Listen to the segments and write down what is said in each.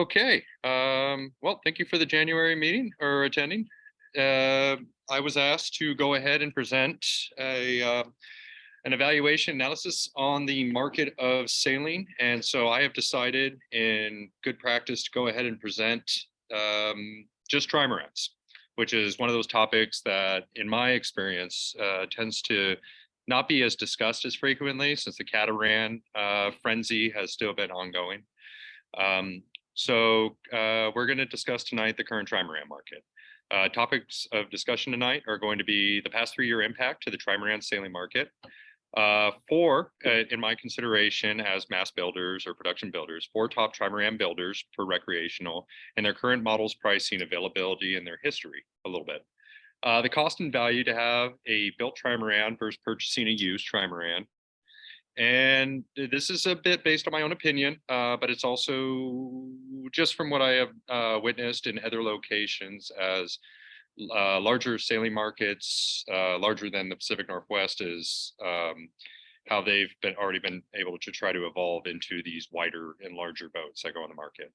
Okay, well, thank you for the January meeting or attending. I was asked to go ahead and present an evaluation analysis on the market of sailing. And so I have decided in good practice to go ahead and present just trimarans, which is one of those topics that in my experience tends to not be as discussed as frequently since the catamaran frenzy has still been ongoing. We're going to discuss tonight the current trimaran market. Topics of discussion tonight are going to be the past 3-year impact to the trimaran sailing market. In my consideration as mass builders or production builders, 4 top trimaran builders for recreational and their current models, pricing, availability, and their history a little bit. The cost and value to have a built trimaran versus purchasing a used trimaran. And this is a bit based on my own opinion, but it's also just from what I have witnessed in other locations as larger sailing markets, larger than the Pacific Northwest, is how they've already been able to try to evolve into these wider and larger boats that go on the market.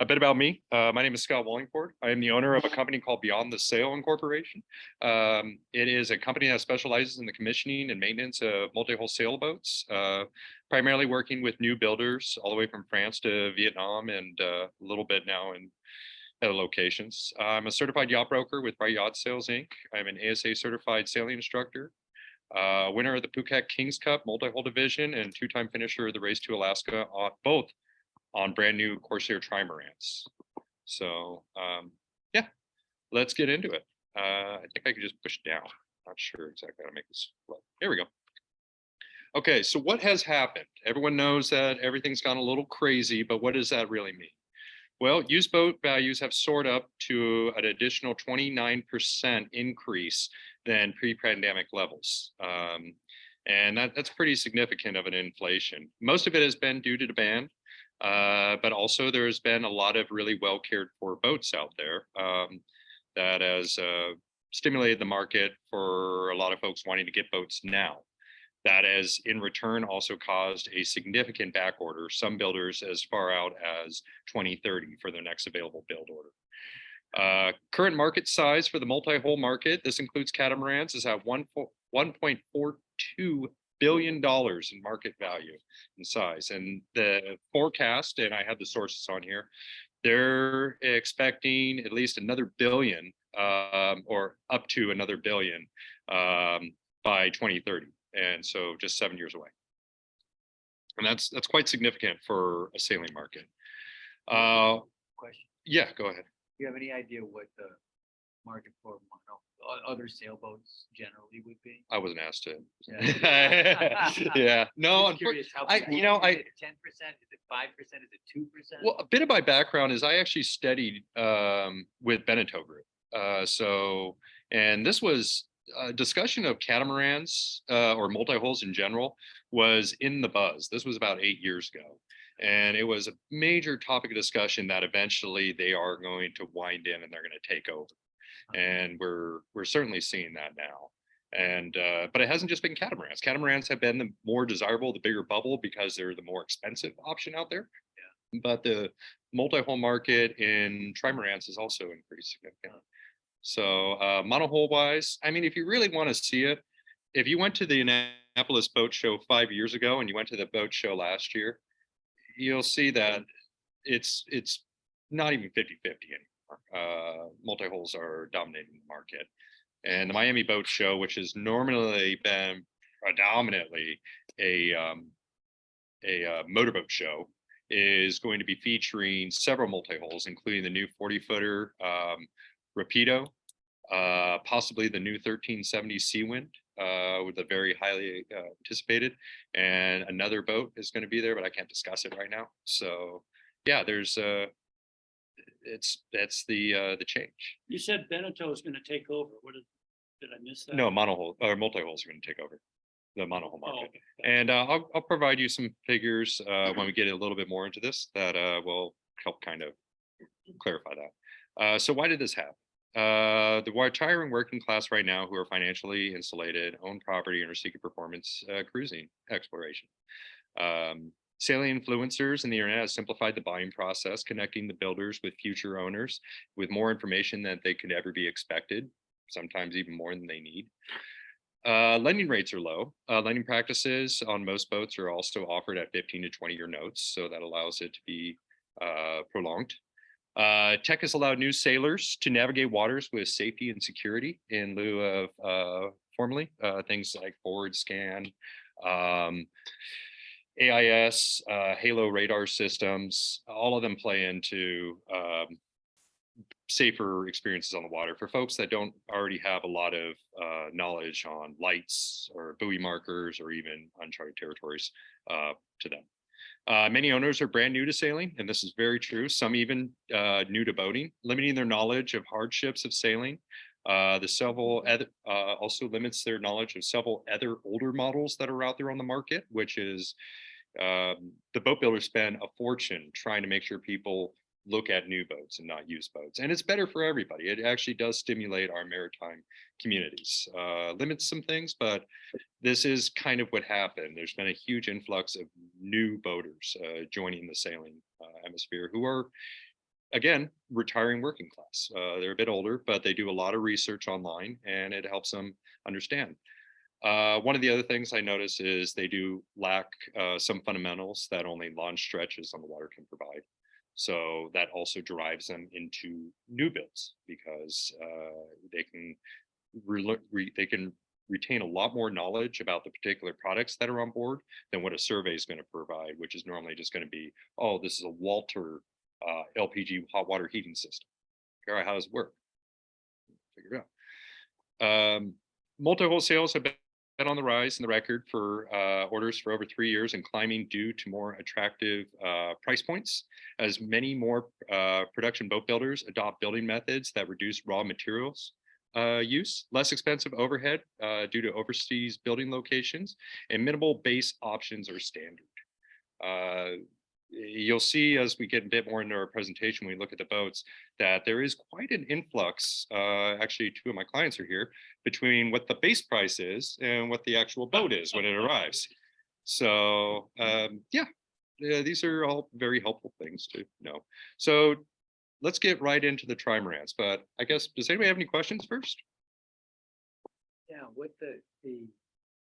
A bit about me. My name is Scott Wallingford. I am the owner of a company called Beyond the Sail Incorporation. It is a company that specializes in the commissioning and maintenance of multi-hull sailboats, primarily working with new builders all the way from France to Vietnam and a little bit now in other locations. I'm a certified yacht broker with Wright Yachts Sales Inc. I'm an ASA certified sailing instructor, winner of the Phuket Kings Cup multi-hull division, and 2-time finisher of the Race to Alaska, both on brand new Corsair Trimarans. So yeah, let's get into it. I think I could just push down. Not sure exactly how to make this flow. Here we go. Okay, so what has happened? Everyone knows that everything's gone a little crazy, but what does that really mean? Well, used boat values have soared up to an additional 29% increase than pre-pandemic levels. And that's pretty significant of an inflation. Most of it has been due to demand. But also there's been a lot of really well cared for boats out there that has stimulated the market for a lot of folks wanting to get boats now. That has in return also caused a significant back order, some builders as far out as 2030 for their next available build order. Current market size for the multi-hull market, this includes catamarans, is at $1.42 billion in market value and size. And the forecast, and I have the sources on here, they're expecting at least another billion or up to another billion by 2030. And so just 7 years away. And that's quite significant for a sailing market. Question. Yeah, go ahead. Do you have any idea what the market for other sailboats generally would be? I wasn't asked to. Yeah. Yeah. No, I'm curious how I, you know, is it 10%? Is it 5%? Is it 2%? Well, a bit of my background is I actually studied with Beneteau Group. And this was a discussion of catamarans or multi-hulls in general was in the buzz. This was about 8 years ago. And it was a major topic of discussion that eventually they are going to wind in and they're going to take over. And we're certainly seeing that now. And but it hasn't just been catamarans. Catamarans have been the more desirable, the bigger bubble, because they're the more expensive option out there. Yeah. But the multi-hull market in trimarans is also increased significantly. So monohull wise, I mean, if you really want to see it, if you went to the Annapolis Boat Show 5 years ago and you went to the boat show last year, you'll see that it's not even 50-50 anymore. Multi-hulls are dominating the market. And the Miami Boat Show, which has normally been predominantly a motorboat show, is going to be featuring several multi-hulls, including the new 40-footer Rapido, possibly the new 1370 Seawind, with a very highly anticipated, and another boat is going to be there, but I can't discuss it right now. So yeah, there's that's the change. You said Beneteau is going to take over. Did I miss that? No, monohull or multi-hulls are going to take over the monohull market. Oh, okay. And I'll provide you some figures when we get a little bit more into this that will help kind of clarify that. So why did this happen? The retiring working class right now who are financially insulated, own property, and are seeking performance cruising exploration. Sailing influencers and the internet has simplified the buying process, connecting the builders with future owners with more information than they could ever be expected, sometimes even more than they need. Lending rates are low. Lending practices on most boats are also offered at 15 to 20-year notes, so that allows it to be prolonged. Tech has allowed new sailors to navigate waters with safety and security in lieu of formerly things like forward scan, AIS, Halo radar systems. All of them play into safer experiences on the water for folks that don't already have a lot of knowledge on lights or buoy markers or even uncharted territories to them. Many owners are brand new to sailing, and this is very true. Some even new to boating, limiting their knowledge of hardships of sailing. Also limits their knowledge of several other older models that are out there on the market, which is the boat builders spend a fortune trying to make sure people look at new boats and not used boats. And it's better for everybody. It actually does stimulate our maritime communities, limits some things, but this is kind of what happened. There's been a huge influx of new boaters joining the sailing hemisphere who are, again, retiring working class. They're a bit older, but they do a lot of research online and it helps them understand. One of the other things I notice is they do lack some fundamentals that only launch stretches on the water can provide. So that also drives them into new builds because they can retain a lot more knowledge about the particular products that are on board than what a survey is going to provide, which is normally just going to be, oh, this is a Walter LPG hot water heating system. All right, how does it work? Figure it out. Multi-hull sales have been on the rise in the record for orders for over 3 years and climbing due to more attractive price points as many more production boat builders adopt building methods that reduce raw materials use, less expensive overhead due to overseas building locations, and minimal base options are standard. You'll see as we get a bit more into our presentation, when we look at the boats, that there is quite an influx. Actually, two of my clients are here, between what the base price is and what the actual boat is when it arrives. So yeah, these are all very helpful things to know. So let's get right into the trimarans. But I guess, does anybody have any questions first? Yeah, what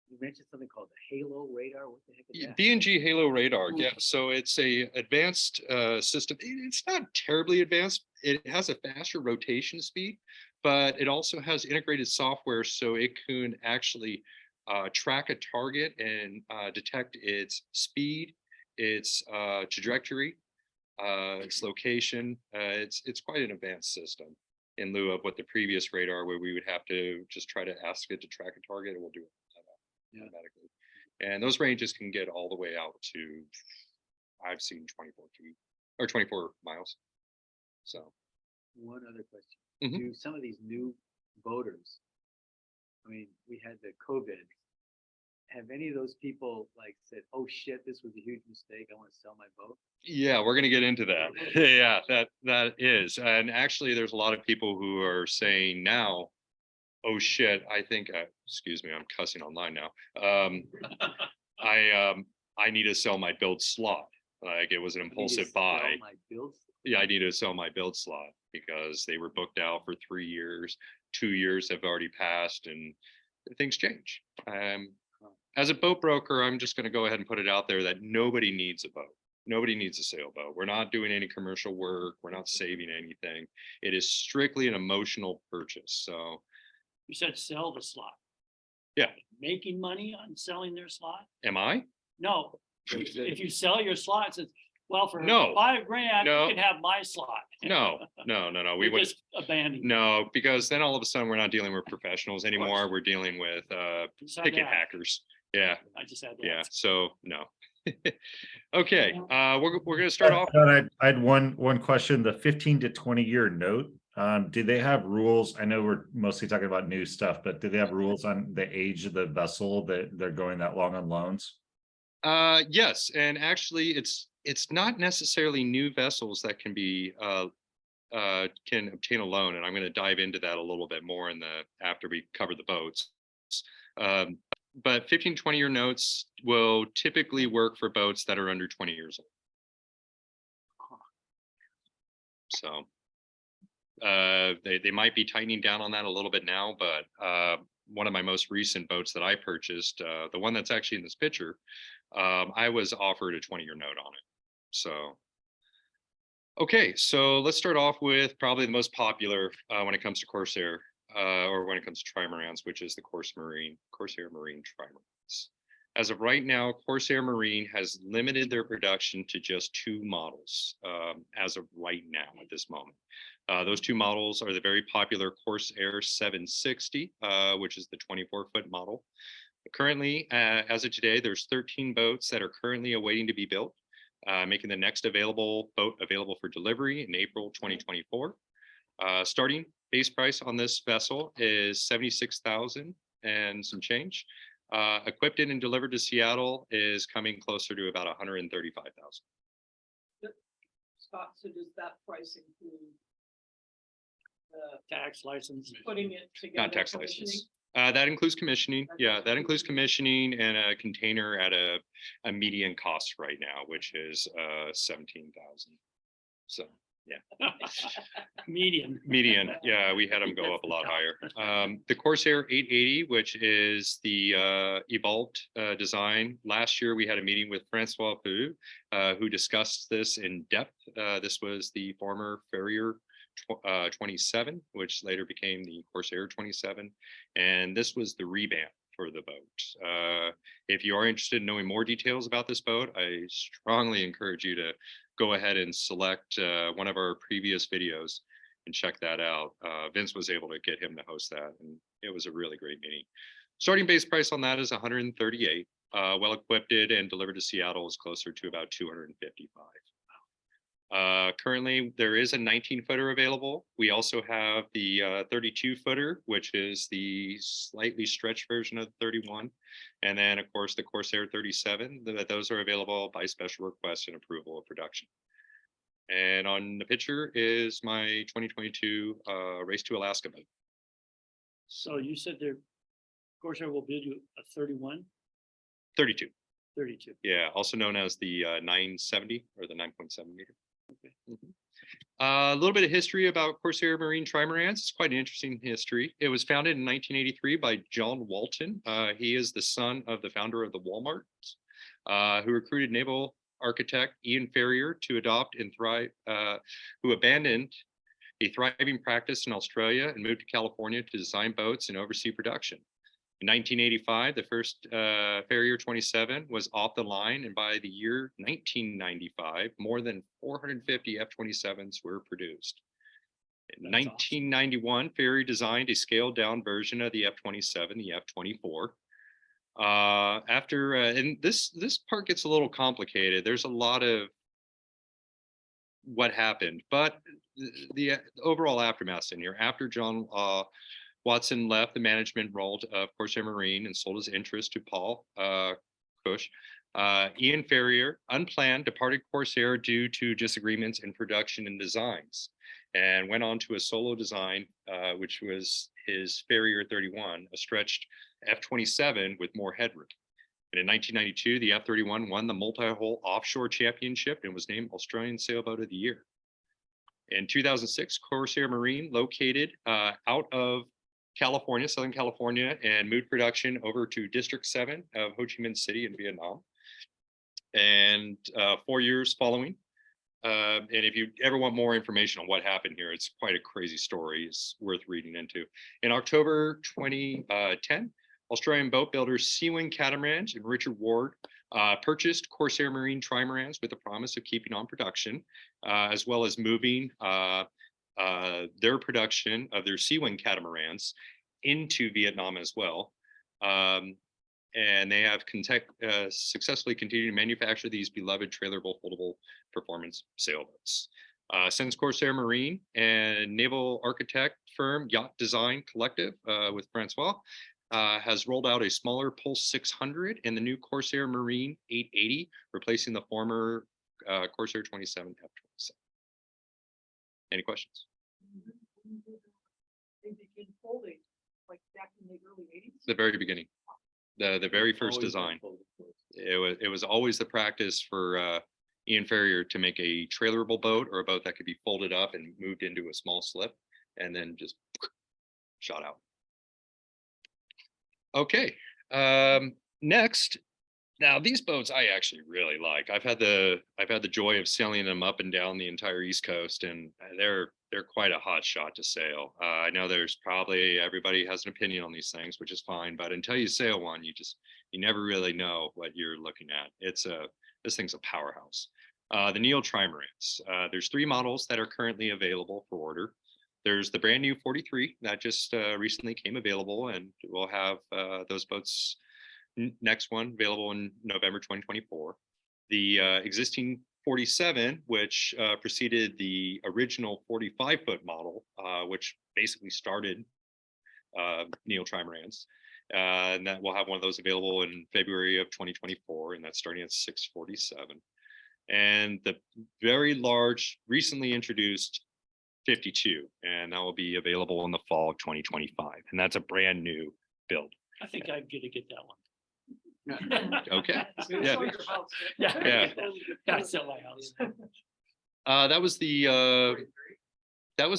you mentioned something called the Halo radar. What the heck is that? B&G Halo radar. Yeah, so it's a advanced system. It's not terribly advanced. It has a faster rotation speed, but it also has integrated software, so it can actually track a target and detect its speed, its trajectory, its location. It's quite an advanced system in lieu of what the previous radar, where we would have to just try to ask it to track a target, and we'll do it automatically. And those ranges can get all the way out to, I've seen 24 feet or 24 miles. So One other question. Mhm. Do some of these new boaters, I mean, we had the COVID. Have any of those people like said, oh shit, this was a huge mistake, I want to sell my boat? yeah, we're gonna get into that. Yeah, that is. And actually there's a lot of people who are saying now, oh shit, I think excuse me, I'm cussing online now. I need to sell my build slot. Like it was an I need to impulsive sell buy. my bills? Yeah, I need to sell my build slot because they were booked out for 3 years. 2 years have already passed and things change. As a boat broker, I'm just going to go ahead and put it out there that nobody needs a boat. Nobody needs a sailboat. We're not doing any commercial work. We're not saving anything. It is strictly an emotional purchase. So You said sell the slot. Yeah. Making money on selling their slot? am I? No. If you sell your slots, it's, well, for No. $5,000, No. you can have my slot. No. We You're would just abandoning. no, because then all of a sudden we're not dealing with professionals anymore. We're dealing with Just had ticket to ask. hackers. Yeah. I just had to Yeah. ask. So no. Okay. We're gonna start off. I had one question. The 15 to 20-year note. Do they have rules? I know we're mostly talking about new stuff, but do they have rules on the age of the vessel that they're going that long on loans? Yes, and actually it's not necessarily new vessels that can be can obtain a loan, and I'm going to dive into that a little bit more in the after we cover the boats. but 15, 20-year notes will typically work for boats that are under 20 years old. So they might be tightening down on that a little bit now, but one of my most recent boats that I purchased, the one that's actually in this picture, I was offered a 20-year note on it. So, okay, so let's start off with probably the most popular when it comes to Corsair, or when it comes to trimarans, which is the Corsair Marine trimarans. As of right now, Corsair Marine has limited their production to just 2 models as of right now at this moment. Those 2 models are the very popular Corsair 760, which is the 24-foot model. Currently, as of today, there's 13 boats that are currently awaiting to be built, making the next available boat available for delivery in April 2024. Starting base price on this vessel is $76,000 and some change. Equipped in and delivered to Seattle is coming closer to about $135,000. Scott, so does that price include Tax license. putting it together? Not tax commissioning? license. That includes commissioning. Yeah, that includes commissioning and a container at a median cost right now, which is $17,000. So yeah, Median. median. Yeah, we had them go up a lot higher. The Corsair 880, which is the evolved design. Last year we had a meeting with Francois Peu, who discussed this in depth. This was the former Farrier 27, which later became the Corsair 27, and this was the revamp for the boat. If you are interested in knowing more details about this boat, I strongly encourage you to go ahead and select one of our previous videos and check that out. Vince was able to get him to host that, and it was a really great meeting. Starting base price on that is $138. Well equipped and delivered to Seattle is closer to about $255. Currently, there is a 19-footer available. We also have the 32-footer, which is the slightly stretched version of the 31. And then, of course, the Corsair 37. Those are available by special request and approval of production. And on the picture is my 2022 Race to Alaska boat. So you said there, Corsair will build you a 31, 32. 32. Yeah, also known as the 970 or the 9.7 meter. Okay. A little bit of history about Corsair Marine Trimarans. It's quite an interesting history. It was founded in 1983 by John Walton. He is the son of the founder of the Walmart, who recruited naval architect Ian Ferrier to adopt and thrive, who abandoned a thriving practice in Australia and moved to California to design boats and oversee production. In 1985, the first Farrier 27 was off the line, and by the year 1995, more than 450 F-27s were produced. In 1991, Farrier designed a scaled-down version of the F-27, the F-24. And this part gets a little complicated. There's a lot of what happened, but the overall aftermath in here. After John Watson left the management role of Corsair Marine and sold his interest to Paul Cush, Ian Ferrier, unplanned, departed Corsair due to disagreements in production and designs, and went on to a solo design, which was his Farrier 31, a stretched F-27 with more headroom. And in 1992, the F-31 won the multi-hull offshore championship and was named Australian Sailboat of the Year. In 2006, Corsair Marine located out of California, Southern California, and moved production over to District 7 of Ho Chi Minh City in Vietnam. And 4 years following, and if you ever want more information on what happened here, it's quite a crazy story. It's worth reading into. In October 2010, Australian boat builders Seawind Catamarans and Richard Ward purchased Corsair Marine Trimarans with the promise of keeping on production, as well as moving their production of their Seawind Catamarans into Vietnam as well. And they have successfully continued to manufacture these beloved trailerable foldable performance sailboats. Since Corsair Marine and naval architect firm Yacht Design Collective with Francois has rolled out a smaller Pulse 600 and the new Corsair Marine 880, replacing the former Corsair 27 F-27. Any questions? They begin folding like back in the early 80s. The very beginning. The very first Always design. folded boats. It was always the practice for Ian Ferrier to make a trailerable boat or a boat that could be folded up and moved into a small slip and then just shot out. Okay, next. Now these boats I actually really like. I've had the joy of sailing them up and down the entire East Coast, and they're quite a hot shot to sail. I know there's probably everybody has an opinion on these things, which is fine, but until you sail one, you never really know what you're looking at. This thing's a powerhouse. The Neo Trimarans. There's 3 models that are currently available for order. There's the brand new 43 that just recently came available, and we'll have those boats. Next one available in November 2024. The existing 47, which preceded the original 45-foot model, which basically started Neo Trimarans. And that we'll have one of those available in February of 2024, and that's starting at 647. And the very large, recently introduced 52, and that will be available in the fall of 2025. And that's a brand new build. I think I'm gonna get that one. Okay. It's Yeah. on your house. Yeah. Gotta sell my house. That was the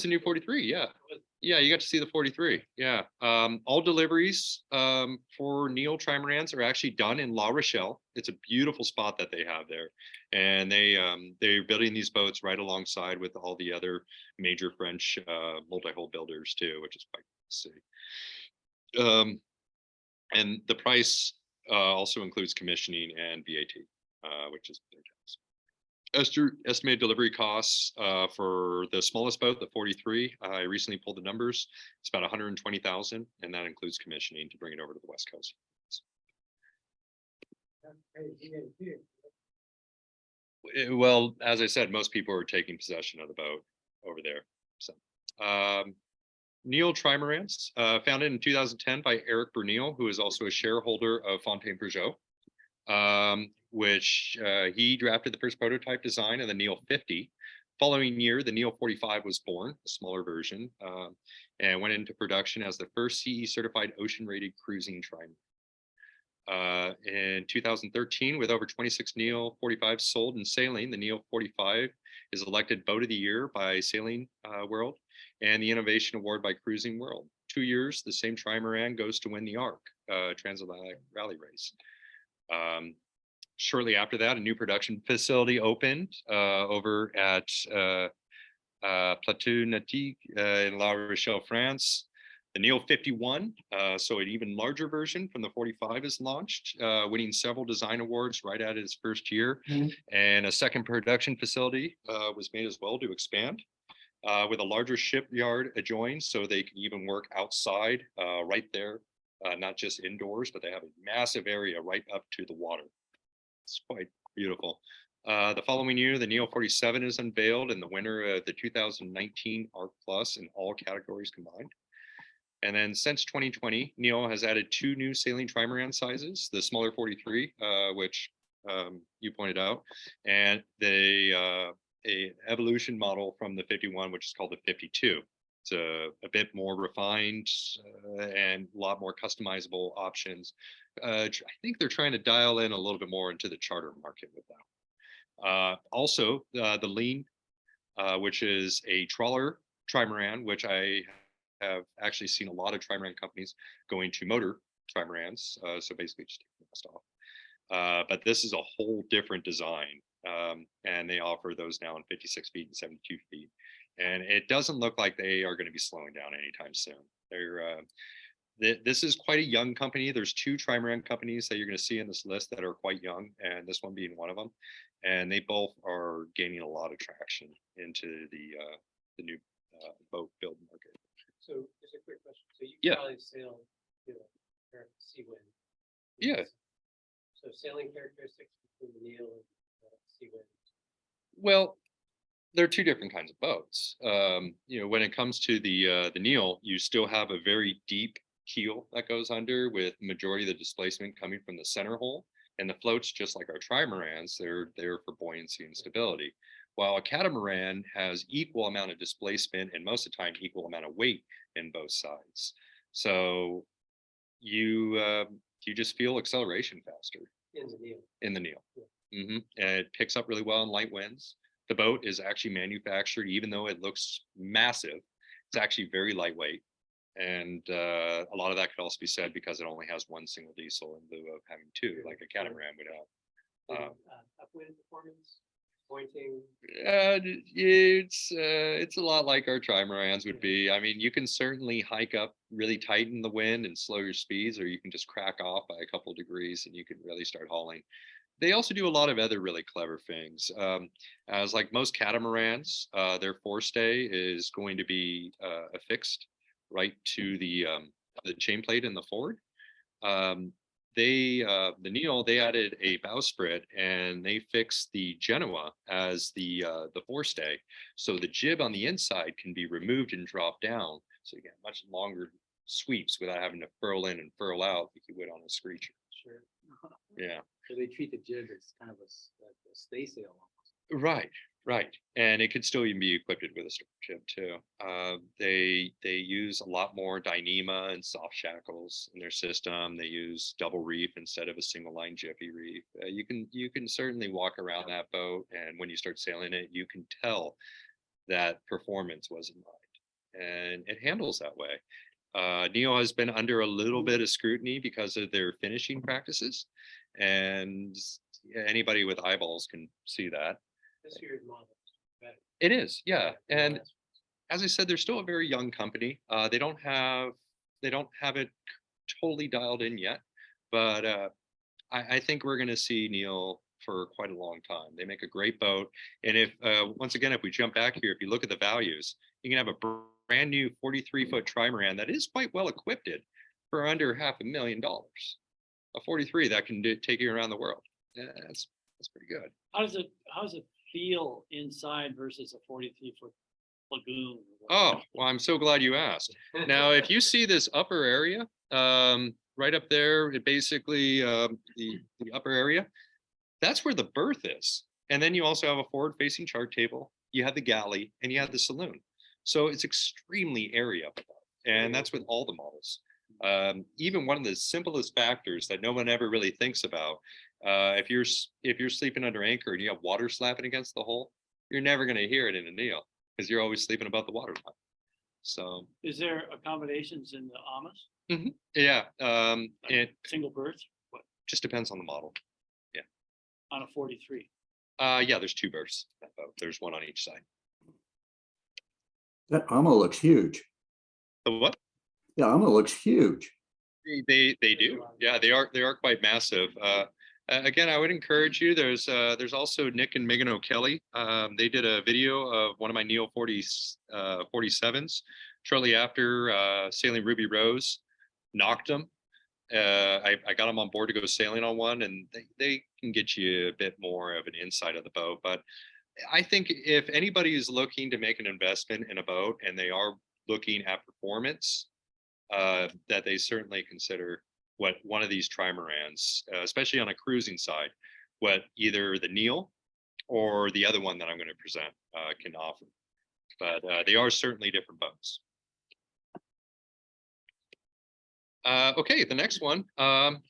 new 43. Yeah. Yeah, you got to see the 43. Yeah. All deliveries for Neo Trimarans are actually done in La Rochelle. It's a beautiful spot that they have there. And they're building these boats right alongside with all the other major French multi-hull builders too, which is quite cool to see. And the price also includes commissioning and VAT, which is their tax. Estimated delivery costs for the smallest boat, the 43. I recently pulled the numbers. It's about 120,000, and that includes commissioning to bring it over to the West Coast. Well, as I said, most people are taking possession of the boat over there. So, Neo Trimarans, founded in 2010 by Eric Bernil, who is also a shareholder of Fontaine Peugeot, which he drafted the first prototype design of the Neo 50. Following year, the Neo 45 was born, a smaller version, and went into production as the first CE certified ocean-rated cruising trimaran. In 2013, with over 26 Neo 45s sold and sailing, the Neo 45 is elected Boat of the Year by Sailing World and the Innovation Award by Cruising World. 2 years, the same trimaran goes to win the ARC Transatlantic Rally Race. Shortly after that, a new production facility opened over at Plateau Nautique in La Rochelle, France. The Neo 51, so an even larger version from the 45 is launched, winning several design awards right at its first year. And a second production facility was made as well to expand with a larger shipyard adjoined, so they can even work outside right there, not just indoors, but they have a massive area right up to the water. It's quite beautiful. The following year, the Neo 47 is unveiled in the winter of the 2019 ARC Plus in all categories combined. And then since 2020, Neo has added 2 new sailing trimaran sizes, the smaller 43, which you pointed out, and a evolution model from the 51, which is called the 52. It's a bit more refined and a lot more customizable options. I think they're trying to dial in a little bit more into the charter market with that. Also, the Lean, which is a trawler trimaran, which I have actually seen a lot of trimaran companies going to motor trimarans, so basically just take the rest off. But this is a whole different design, and they offer those now in 56 feet and 72 feet. And it doesn't look like they are going to be slowing down anytime soon. This is quite a young company. There's 2 trimaran companies that you're going to see in this list that are quite young, and this one being one of them. And they both are gaining a lot of traction into the new boat build market. So just a quick question. So you Yeah. probably sail, Seawind. Yeah. So sailing characteristics between the Neo and Seawind. Well, they're 2 different kinds of boats. When it comes to the Neo, you still have a very deep keel that goes under, with majority of the displacement coming from the center hole, and the floats, just like our trimarans, they're there for buoyancy and stability. While a catamaran has equal amount of displacement and most of the time equal amount of weight in both sides. So you you just feel acceleration faster In the deal. in the Neil. And it picks up really well in light winds. The boat is actually manufactured, even though it looks massive, it's actually very lightweight. And a lot of that could also be said because it only has one single diesel in lieu of having two, like a catamaran would have. Upwind performance, pointing. It's a lot like our trimarans would be. I mean, you can certainly hike up really tight in the wind and slow your speeds, or you can just crack off by a couple of degrees and you can really start hauling. They also do a lot of other really clever things. As like most catamarans, their forestay is going to be affixed right to the chain plate in the forward. The Neil, they added a bowsprit and they fixed the Genoa as the forestay, so the jib on the inside can be removed and dropped down, so you get much longer sweeps without having to furl in and furl out like you would on a screecher. Sure. Yeah. So they treat the jib as kind of a staysail almost. Right. And it could still even be equipped with a storm jib too. They use a lot more Dyneema and soft shackles in their system. They use double reef instead of a single line jiffy reef. You can certainly walk around that boat, and when you start sailing it, you can tell that performance was in mind, and it handles that way. Neo has been under a little bit of scrutiny because of their finishing practices, and anybody with eyeballs can see that. This year's model is better. It is, yeah. And as I said, they're still a very young company. They don't have it totally dialed in yet, but I think we're going to see Neil for quite a long time. They make a great boat, and if once again, if we jump back here, if you look at the values, you can have a brand new 43-foot trimaran that is quite well equipped for under $500,000. A 43 that can take you around the world. Yeah, that's pretty good. How does it feel inside versus a 43-foot lagoon? Oh, well, I'm so glad you asked. Now, if you see this upper area, right up there, it basically the upper area, that's where the berth is. And then you also have a forward-facing chart table. You have the galley, and you have the saloon. So it's extremely airy up above, and that's with all the models. Even one of the simplest factors that no one ever really thinks about, if you're sleeping under anchor and you have water slapping against the hull, you're never going to hear it in a Neil because you're always sleeping above the water line. So Is there accommodations in the Amas? yeah, it Single berths just depends on the model. Yeah. on a 43? Yeah, there's two berths. There's one on each side. That AMA looks huge. The what? Yeah, AMA looks huge. They do. Yeah, they are quite massive. Again, I would encourage you. There's also Nick and Megan O'Kelly. They did a video of one of my Neo 47s shortly after sailing Ruby Rose, knocked them. I got them on board to go sailing on one, and they can get you a bit more of an insight of the boat. But I think if anybody is looking to make an investment in a boat and they are looking at performance, that they certainly consider what one of these trimarans, especially on a cruising side, what either the Neil or the other one that I'm going to present can offer. But they are certainly different boats. Okay, the next one,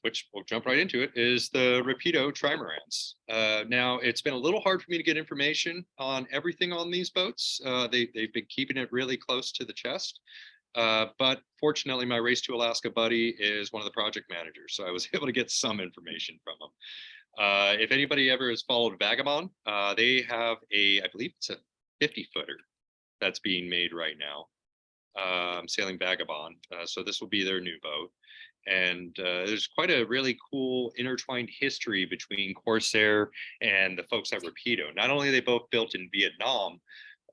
which we'll jump right into it, is the Rapido Trimarans. Now, it's been a little hard for me to get information on everything on these boats. They've been keeping it really close to the chest. But fortunately, my Race to Alaska buddy is one of the project managers, so I was able to get some information from him. If anybody ever has followed Vagabond, they have I believe it's a 50-footer that's being made right now. Sailing Vagabond. So this will be their new boat. And there's quite a really cool intertwined history between Corsair and the folks at Rapido. Not only are they both built in Vietnam,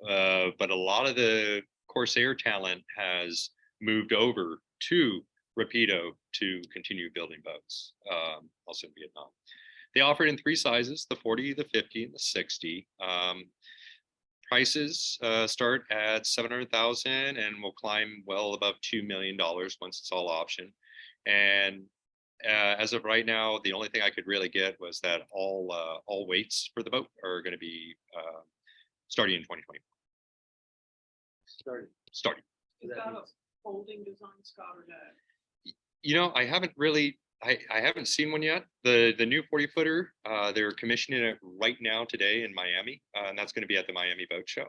but a lot of the Corsair talent has moved over to Rapido to continue building boats, also in Vietnam. They offer it in three sizes, the 40, the 50, and the 60. Prices start at 700,000 and will climb well above $2 million once it's all optioned. And as of right now, the only thing I could really get was that all weights for the boat are going to be starting in 2020. Starting. Is that a folding design, Scott, or no? You know, I haven't really I haven't seen one yet. The new 40 footer, they're commissioning it right now today in Miami, and that's going to be at the Miami Boat Show.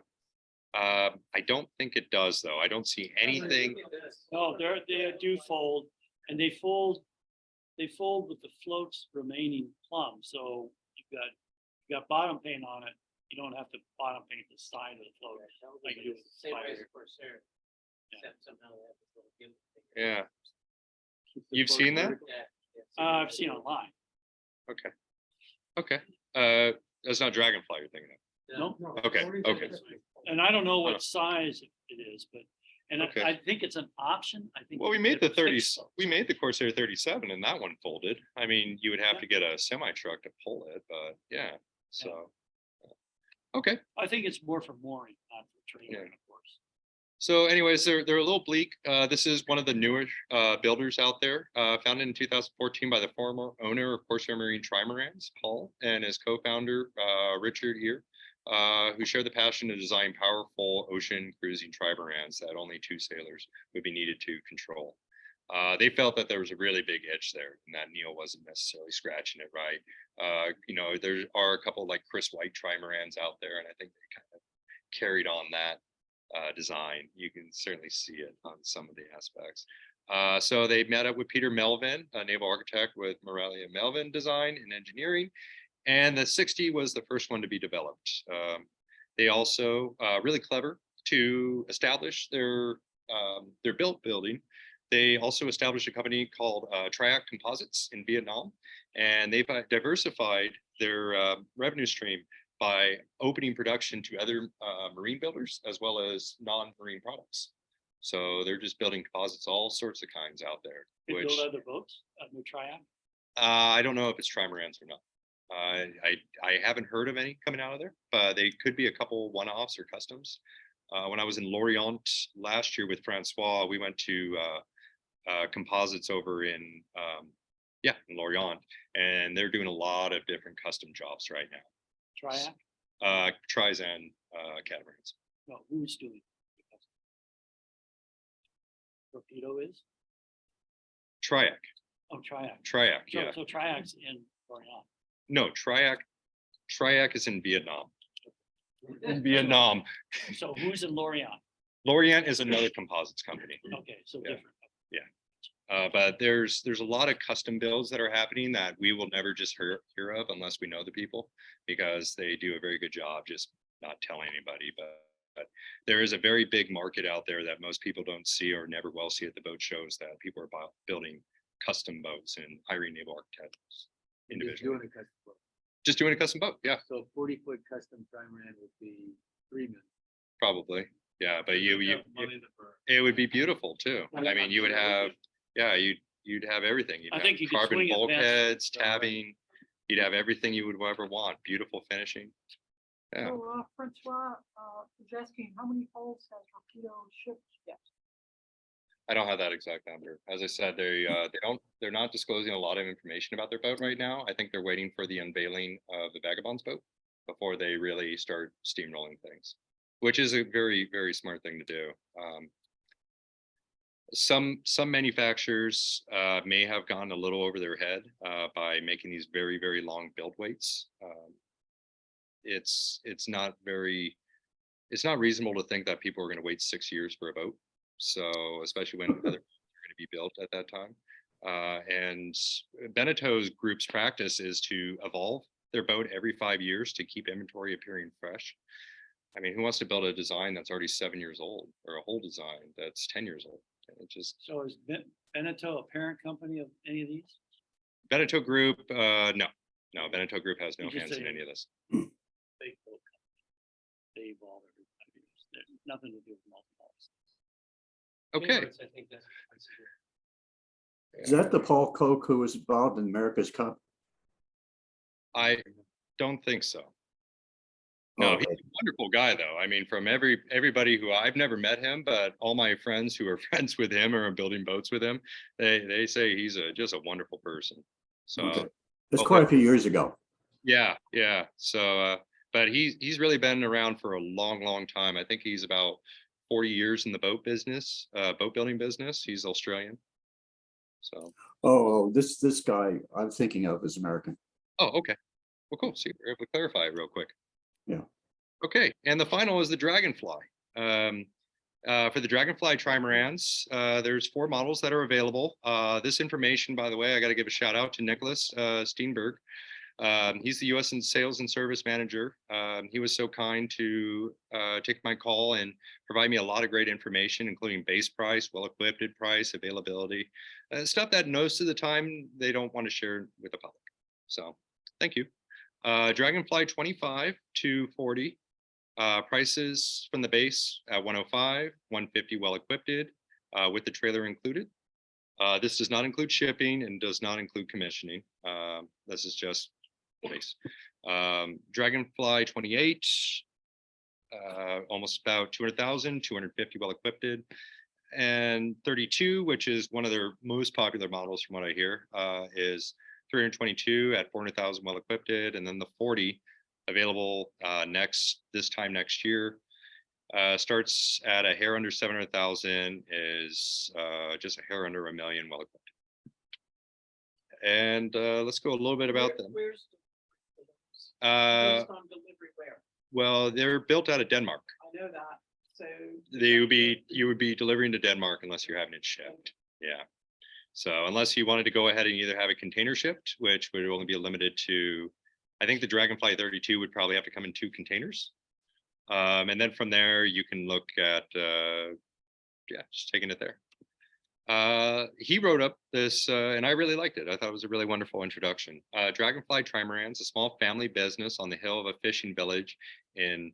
I don't think it does though. I don't see anything. No, they do fold, and they fold with the floats remaining plumb, so you got bottom paint on it. You don't have to bottom paint the side of the float. Like you do with Same way spiders. as Corsair, except somehow they have this little gimmick thing. Yeah, Keep the You've boat seen that? vertical. Yeah, I've seen online. okay. Okay. That's not Dragonfly you're thinking of. No, Okay, okay. and I don't know what size it is, but, and Okay. I think it's an option. I think. Well, we you made get the 30, fixed boats. we made the Corsair 37 and that one folded. I mean, you would have to get a semi truck to pull it, but yeah, so. Okay, I think it's more for mooring, not for trading, Yeah. of course. so anyways, they're a little bleak. This is one of the newer builders out there, founded in 2014 by the former owner of Corsair Marine Trimarans, Paul, and his co-founder, Richard here, who share the passion to design powerful ocean cruising trimarans that only 2 sailors would be needed to control. They felt that there was a really big itch there and that Neil wasn't necessarily scratching it right. There are a couple like Chris White trimarans out there, and I think they kind of carried on that design. You can certainly see it on some of the aspects. So they met up with Peter Melvin, a naval architect with Morelia Melvin Design and Engineering, and the 60 was the first one to be developed. They also really clever to establish their built building. They also established a company called Triac Composites in Vietnam, and they've diversified their revenue stream by opening production to other marine builders as well as non-marine products. So they're just building composites, all sorts of kinds out there. They Which build other boats, new triac. I don't know if it's trimarans or not. I haven't heard of any coming out of there, but they could be a couple one-offs or customs. When I was in Lorient last year with Francois, we went to composites over in Lorient, and they're doing a lot of different custom jobs right now. Triac? Tries and catamarans. No, who's doing? Rapido is? Triac, Oh, Triac. Triac, So, yeah. so Triac's in Lorient. No, Triac is in Vietnam. In Vietnam. So who's in Lorient? Lorient is another composites company. Okay, so Yeah. different. But there's a lot of custom builds that are happening that we will never just hear of unless we know the people, because they do a very good job just not telling anybody. But there is a very big market out there that most people don't see or never will see at the boat shows, that people are building custom boats and hiring naval architects Just individually. doing a custom boat. Just doing a custom boat, yeah, So 40-foot custom trimaran would be $3 million. probably. Yeah, but Money to burn. it would be beautiful too. I mean, you would have, yeah, you'd have everything. You'd I have think you could carbon swing it past- bulkheads, tabbing. You'd have everything you would ever want. Beautiful finishing. Yeah, So, Francois, is asking, how many hulls has Rapido shipped yet? I don't have that exact number. As I said, they're not disclosing a lot of information about their boat right now. I think they're waiting for the unveiling of the Vagabond's boat before they really start steamrolling things, which is a very, very smart thing to do. Some manufacturers may have gone a little over their head by making these very, very long build weights. It's not reasonable to think that people are going to wait 6 years for a boat. So especially when other boats are going to be built at that time. And Benetto's group's practice is to evolve their boat every 5 years to keep inventory appearing fresh. I mean, who wants to build a design that's already 7 years old, or a whole design that's 10 years old? It just So is Benetto a parent company of any of these? Benetto Group, no, Benetto Group has no You just hands in say- any of this. Big boat company. They evolve every 5 years. There's nothing to do with multihulls. Okay, I think that's. Is that the Paul Koch who was involved in America's Cup? I don't think so. No, Oh, he's a wonderful guy, though. I mean, from everybody who I've never met him, but all my friends who are friends with him or are building boats with him, they say he's just a wonderful person. So okay. That's quite a few years ago. yeah. So, but he's really been around for a long, long time. I think he's about 40 years in the boat business, boat building business. He's Australian. So, This guy I'm thinking of is American. oh, okay. Well, cool. See, we're able to clarify it real quick. Yeah. Okay, and the final is the Dragonfly. For the Dragonfly Trimarans, there's 4 models that are available. This information, by the way, I got to give a shout out to Nicholas Steenberg. He's the U.S. Sales and Service Manager. He was so kind to take my call and provide me a lot of great information, including base price, well-equipped price, availability, stuff that most of the time they don't want to share with the public. So thank you. Dragonfly 25 to 40. Prices from the base at 105, 150 well-equipped with the trailer included. This does not include shipping and does not include commissioning. This is just base. Dragonfly 28, almost about 200,000, 250 well-equipped. And 32, which is one of their most popular models from what I hear, is 322 at 400,000 well-equipped. And then the 40 available this time next year, starts at a hair under 700,000, is just a hair under $1 million well-equipped. And let's go a little bit about them. Where's Uh, on delivery where? well, they're built out of Denmark. I know that, so. You would be delivering to Denmark unless you're having it shipped. Yeah. So unless you wanted to go ahead and either have a container shipped, which would only be limited to, I think the Dragonfly 32 would probably have to come in 2 containers. And then from there, you can look at, just taking it there. He wrote up this, and I really liked it. I thought it was a really wonderful introduction. Dragonfly Trimarans, a small family business on the hill of a fishing village in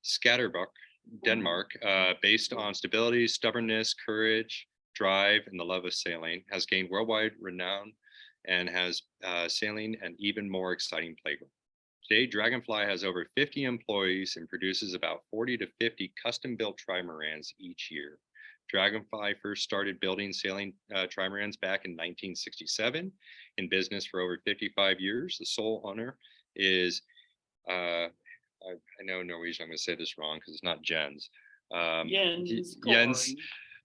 Skatterbuk, Denmark, based on stability, stubbornness, courage, drive, and the love of sailing, has gained worldwide renown and has sailing an even more exciting playground. Today, Dragonfly has over 50 employees and produces about 40 to 50 custom-built trimarans each year. Dragonfly first started building sailing trimarans back in 1967, in business for over 55 years. The sole owner is, I know Norwegian, I'm going to say this wrong because it's not Jens. Jens,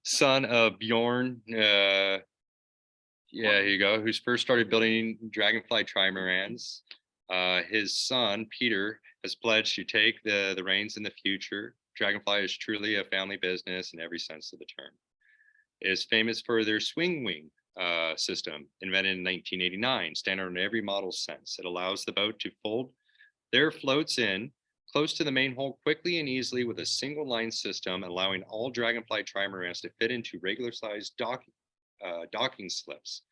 son of Bjorn. Yeah, here you go, who's first started building Dragonfly trimarans. His son, Peter, has pledged to take the reins in the future. Dragonfly is truly a family business in every sense of the term. It is famous for their swing wing system, invented in 1989, standard on every model sense. It allows the boat to fold their floats in close to the main hull quickly and easily with a single line system, allowing all Dragonfly trimarans to fit into regular sized docking slips.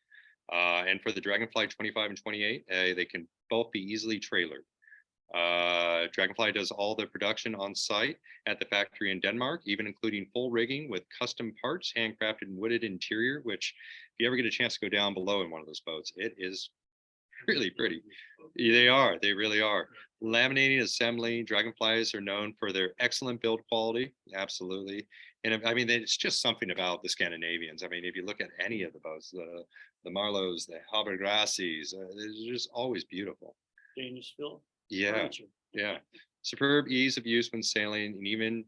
And for the Dragonfly 25 and 28, they can both be easily trailered. Dragonfly does all the production on site at the factory in Denmark, even including full rigging with custom parts, handcrafted and wooded interior, which if you ever get a chance to go down below in one of those boats, it is really pretty. They really are. Laminating, assembly, Dragonflies are known for their excellent build quality. Absolutely. And I mean, it's just something about the Scandinavians. I mean, if you look at any of the boats, the Marlows, the Habergrassis, they're just always beautiful. Danish Phil. Yeah, yeah. Superb ease of use when sailing, and even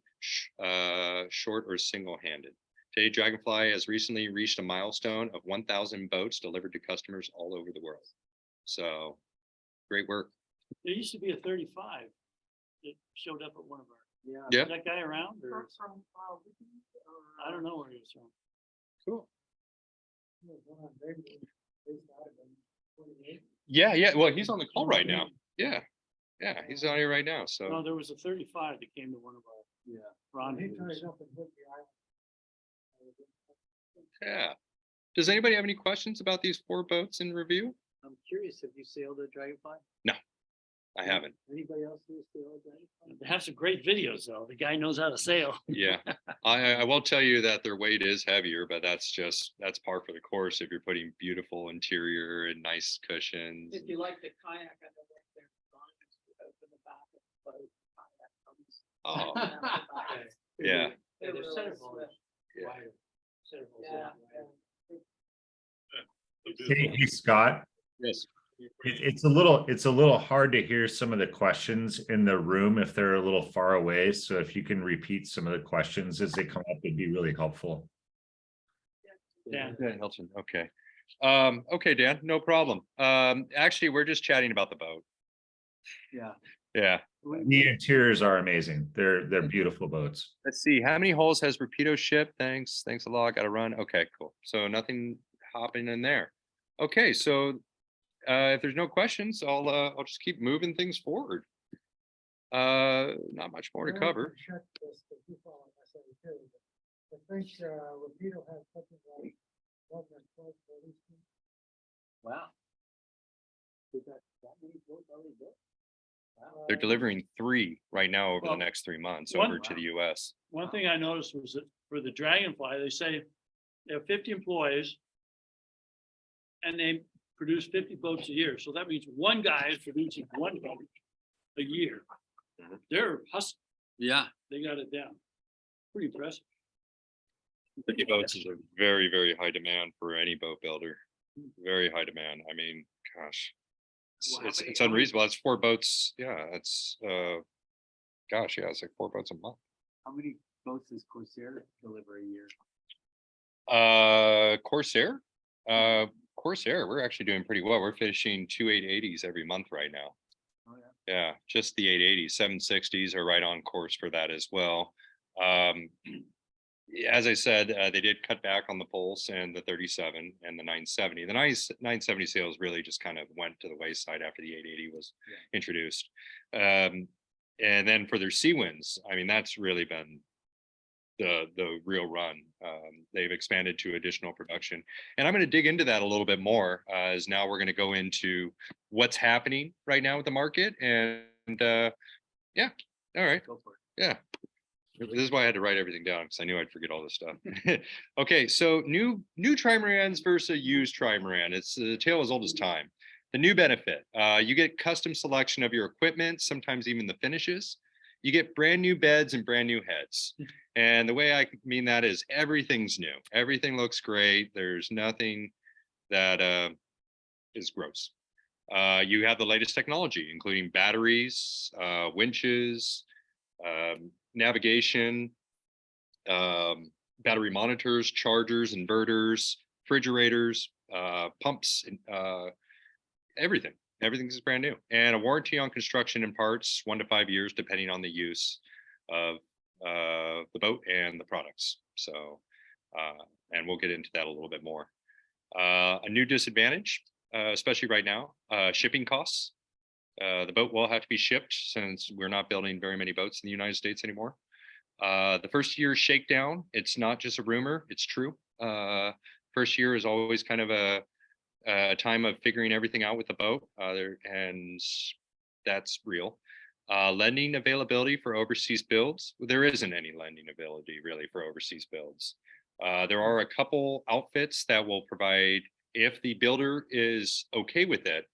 short or single-handed. Today, Dragonfly has recently reached a milestone of 1,000 boats delivered to customers all over the world. So, great work. There used to be a 35 that showed up at one of our. Yeah. Is that guy around? Or? From, I don't know where he was from. Cool. Yeah. Well, he's on the call right now. Yeah, he's on here right now. So. No, there was a 35 that came to one of our rendezvous. Yeah. Does anybody have any questions about these 4 boats in review? I'm curious, have you sailed a Dragonfly? No, I haven't. Anybody else who's sailed a Dragonfly? They have some great videos though. The guy knows how to sail. Yeah, I will tell you that their weight is heavier, but that's par for the course if you're putting beautiful interior and nice cushions. If you like the kayak, I know what they're open the back of the boat, kayak comes. Oh, yeah. They're There's really centerboard. swift. Yeah. Centerboard, Yeah. Hey, Scott, Yes. it's a little hard to hear some of the questions in the room if they're a little far away. So if you can repeat some of the questions as they come up, it'd be really helpful. Yeah. Yeah, Hilton. Okay. Okay, Dan, no problem. Actually, we're just chatting about the boat. Yeah. Yeah. The interiors are amazing. They're beautiful boats. Let's see, how many holes has Rapido shipped? Thanks a lot. Got to run. Okay, cool. So nothing hopping in there. Okay, so if there's no questions, I'll just keep moving things forward. Not much more to cover. Check this, because you follow SAE too, but I think, Rapido has something like 11 or 12 releases. Wow. Is that many boats already built? Wow. They're delivering 3 right now over the Well, next 3 months one- over to the US. One thing I noticed was that for the Dragonfly, they say they have 50 employees and they produce 50 boats a year. So that means one guy is producing one boat a year. Mhm. They're hustling. Yeah. They got it down. Pretty impressive. 50 boats is a very, very high demand for any boat builder. Very high demand. I mean, gosh. Well, how It's many- it's unreasonable. It's 4 boats. Yeah, it's gosh, yeah, it's like 4 boats a month. How many boats does Corsair deliver a year? Corsair. Corsair, we're actually doing pretty well. We're finishing 2 880s every month right now. Oh, yeah. Yeah, just the 880s. 760s are right on course for that as well. As I said, they did cut back on the Pulse and the 37 and the 970. The 970 sales really just kind of went to the wayside after the 880 was introduced. And then for their Seawinds, I mean, that's really been the real run. They've expanded to additional production, and I'm going to dig into that a little bit more as now we're going to go into what's happening right now with the market. And yeah, all right, Go for it. yeah. This is why I had to write everything down because I knew I'd forget all this stuff. Okay, so new trimarans versus used trimaran. It's the tale as old as time. The new benefit, you get custom selection of your equipment, sometimes even the finishes. You get brand new beds and brand new heads. And the way I mean that is everything's new. Everything looks great. There's nothing that is gross. You have the latest technology, including batteries, winches, navigation, battery monitors, chargers, inverters, refrigerators, pumps, everything. Everything's brand new, and a warranty on construction and parts, 1 to 5 years, depending on the use of the boat and the products. So, and we'll get into that a little bit more. A new disadvantage, especially right now, shipping costs. The boat will have to be shipped since we're not building very many boats in the United States anymore. The first year shakedown, it's not just a rumor, it's true. First year is always kind of a time of figuring everything out with the boat, and that's real. Lending availability for overseas builds. There isn't any lending availability really for overseas builds. There are a couple outfits that will provide, if the builder is okay with it,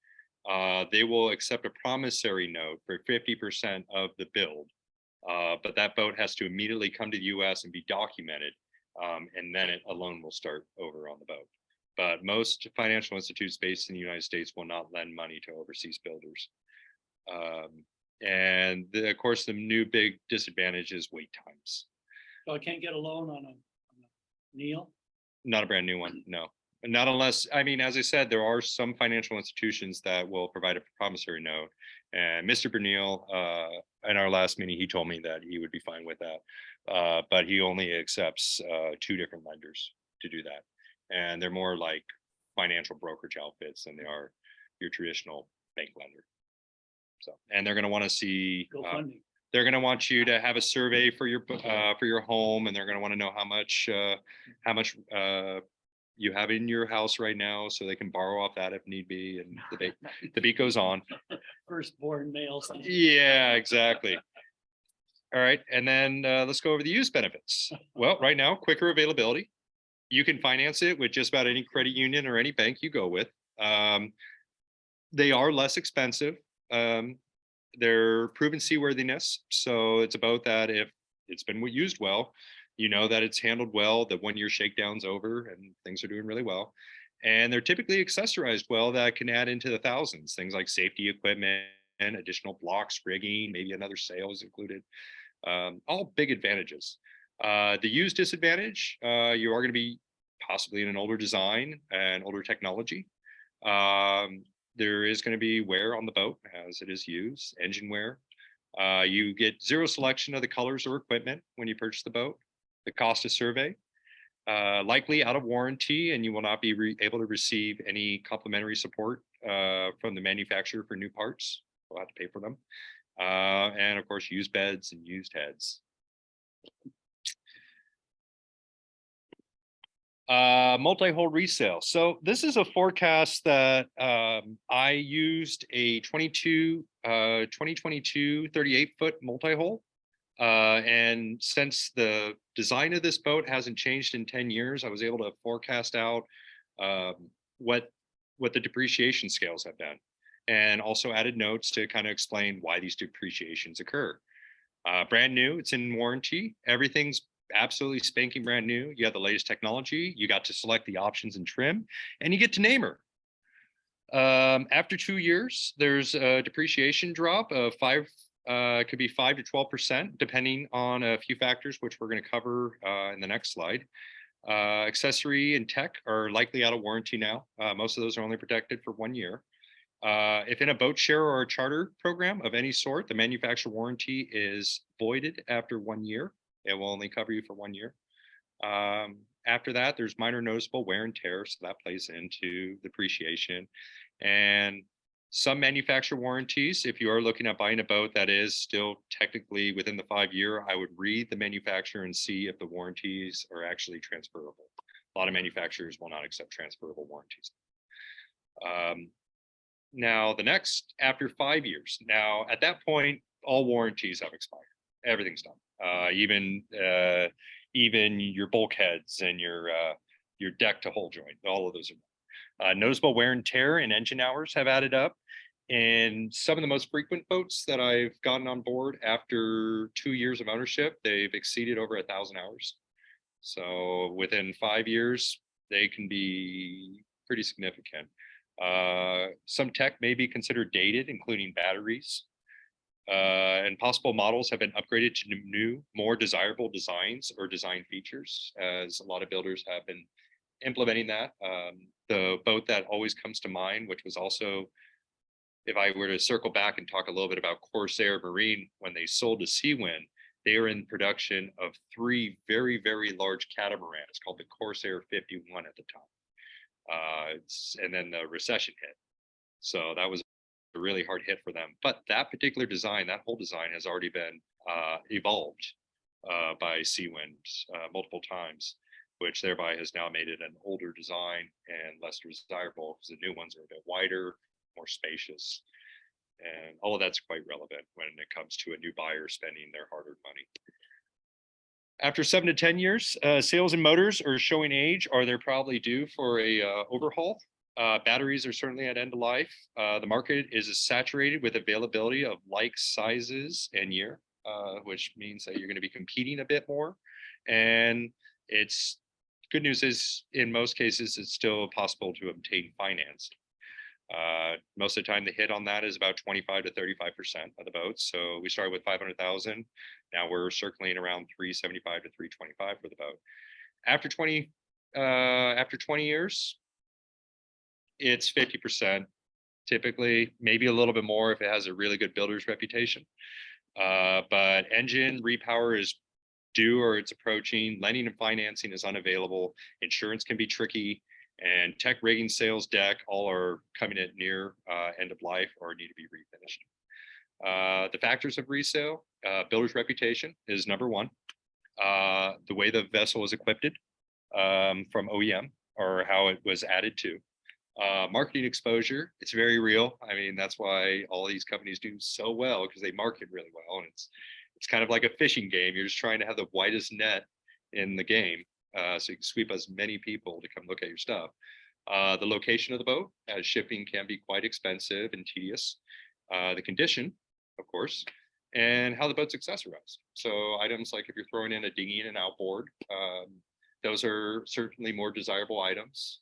they will accept a promissory note for 50% of the build. But that boat has to immediately come to the US and be documented, and then a loan will start over on the boat. But most financial institutes based in the United States will not lend money to overseas builders. And of course, the new big disadvantage is wait times. So I can't get a loan on a Neil. Not a brand new one, no. Not unless, I mean, as I said, there are some financial institutions that will provide a promissory note. And Mr. Bernil, in our last meeting, he told me that he would be fine with that. But he only accepts 2 different lenders to do that. And they're more like financial brokerage outfits than they are your traditional bank lender. So, and they're going to want to see, Go funding. they're going to want you to have a survey for your home, and they're going to want to know how much you have in your house right now, so they can borrow off that if need be. And the beat goes on. Firstborn males. Yeah, exactly. All right, and then let's go over the use benefits. Well, right now, quicker availability. You can finance it with just about any credit union or any bank you go with. They are less expensive. They're proven seaworthiness. So it's about that. If it's been used well, you know that it's handled well, that 1 year shakedown's over and things are doing really well. And they're typically accessorized well that can add into the thousands. Things like safety equipment and additional blocks, rigging, maybe another sail is included. All big advantages. The used disadvantage, you are going to be possibly in an older design and older technology. There is going to be wear on the boat as it is used, engine wear. You get zero selection of the colors or equipment when you purchase the boat. The cost of survey, likely out of warranty, and you will not be able to receive any complimentary support from the manufacturer for new parts. We'll have to pay for them. And of course, used beds and used heads. Multi-hull resale. So this is a forecast that I used a 2022 38-foot multi-hull. And since the design of this boat hasn't changed in 10 years, I was able to forecast out what the depreciation scales have been, and also added notes to kind of explain why these depreciations occur. Brand new, it's in warranty. Everything's absolutely spanking brand new. You have the latest technology. You got to select the options and trim, and you get to name her. After 2 years, there's a depreciation drop of could be 5 to 12%, depending on a few factors, which we're going to cover in the next slide. Accessory and tech are likely out of warranty now. Most of those are only protected for 1 year. If in a boat share or a charter program of any sort, the manufacturer warranty is voided after 1 year. It will only cover you for 1 year. After that, there's minor noticeable wear and tear, so that plays into depreciation. And some manufacturer warranties, if you are looking at buying a boat that is still technically within the 5 year, I would read the manufacturer and see if the warranties are actually transferable. A lot of manufacturers will not accept transferable warranties. Now, the next, after 5 years, now at that point, all warranties have expired. Everything's done. Even your bulkheads and your deck to hull joint, all of those are noticeable wear and tear and engine hours have added up. And some of the most frequent boats that I've gotten on board after 2 years of ownership, they've exceeded over 1,000 hours. So within 5 years, they can be pretty significant. Some tech may be considered dated, including batteries. And possible models have been upgraded to new, more desirable designs or design features, as a lot of builders have been implementing that. The boat that always comes to mind, which was also, if I were to circle back and talk a little bit about Corsair Marine, when they sold to Seawind, they were in production of 3 very, very large catamarans called the Corsair 51 at the time. And then the recession hit. So that was a really hard hit for them. But that particular design, that whole design has already been evolved by Seawind multiple times, which thereby has now made it an older design and less desirable, because the new ones are a bit wider, more spacious. And all of that's quite relevant when it comes to a new buyer spending their hard-earned money. After 7 to 10 years, sails and motors are showing age, or they're probably due for a overhaul. Batteries are certainly at end of life. The market is saturated with availability of like sizes and year, which means that you're going to be competing a bit more. And it's good news is, in most cases, it's still possible to obtain financing. Most of the time, the hit on that is about 25 to 35% of the boats. So we started with 500,000. Now we're circling around 375 to 325 for the boat. After 20 years, it's 50%, typically, maybe a little bit more if it has a really good builder's reputation. But engine repower is due or it's approaching. Lending and financing is unavailable. Insurance can be tricky. And tech, rigging, sales, deck, all are coming at near end of life or need to be refinished. The factors of resale, builder's reputation is number one. The way the vessel is equipped from OEM, or how it was added to. Marketing exposure, it's very real. I mean, that's why all these companies do so well, because they market really well. And it's kind of like a fishing game. You're just trying to have the widest net in the game. So you can sweep as many people to come look at your stuff. The location of the boat, as shipping can be quite expensive and tedious. The condition, of course, and how the boat's accessorized. So items like if you're throwing in a dinghy and an outboard, those are certainly more desirable items.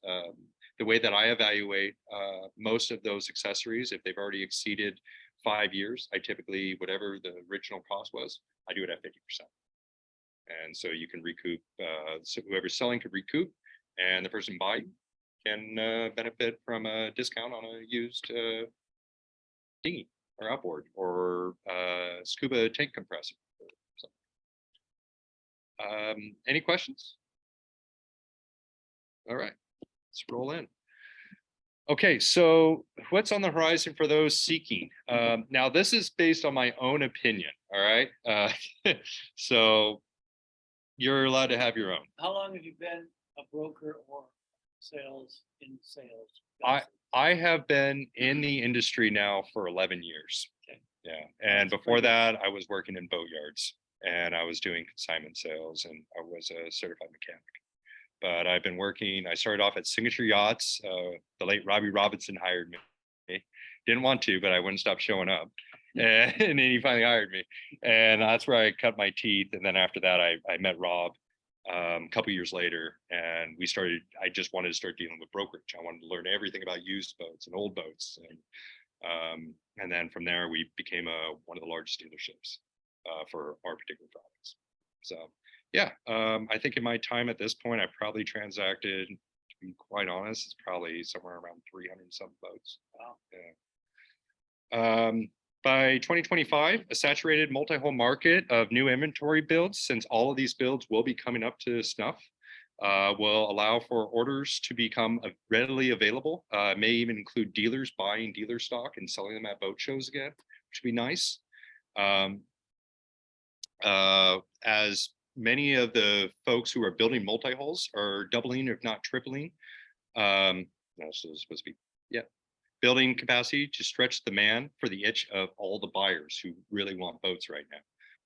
The way that I evaluate most of those accessories, if they've already exceeded 5 years, I typically, whatever the original cost was, I do it at 50%. And so you can recoup, so whoever's selling could recoup, and the person buying can benefit from a discount on a used dinghy or outboard or scuba tank compressor. So, any questions? All right, let's roll in. Okay, so what's on the horizon for those seeking? Now, this is based on my own opinion, all right? So you're allowed to have your own. How long have you been a broker or sales in sales? I have been in the industry now for 11 years. Okay. Yeah, and That's before pretty good. that, I was working in boat yards and I was doing consignment sales and I was a certified mechanic. But I've been working, I started off at Signature Yachts. The late Robbie Robinson hired me. Didn't want to, but I wouldn't stop showing up. And then he finally hired me. And that's where I cut my teeth. And then after that, I met Rob a couple years later. And I just wanted to start dealing with brokerage. I wanted to learn everything about used boats and old boats. And then from there, we became one of the largest dealerships for our particular products. So yeah, I think in my time at this point, I probably transacted, to be quite honest, it's probably somewhere around 300 some boats. Wow. Yeah. By 2025, a saturated multi-hull market of new inventory builds, since all of these builds will be coming up to snuff, will allow for orders to become readily available. May even include dealers buying dealer stock and selling them at boat shows again, which would be nice. As many of the folks who are building multi-hulls are doubling, if not tripling. No, so it's supposed to be, yeah, building capacity to stretch the demand for the itch of all the buyers who really want boats right now.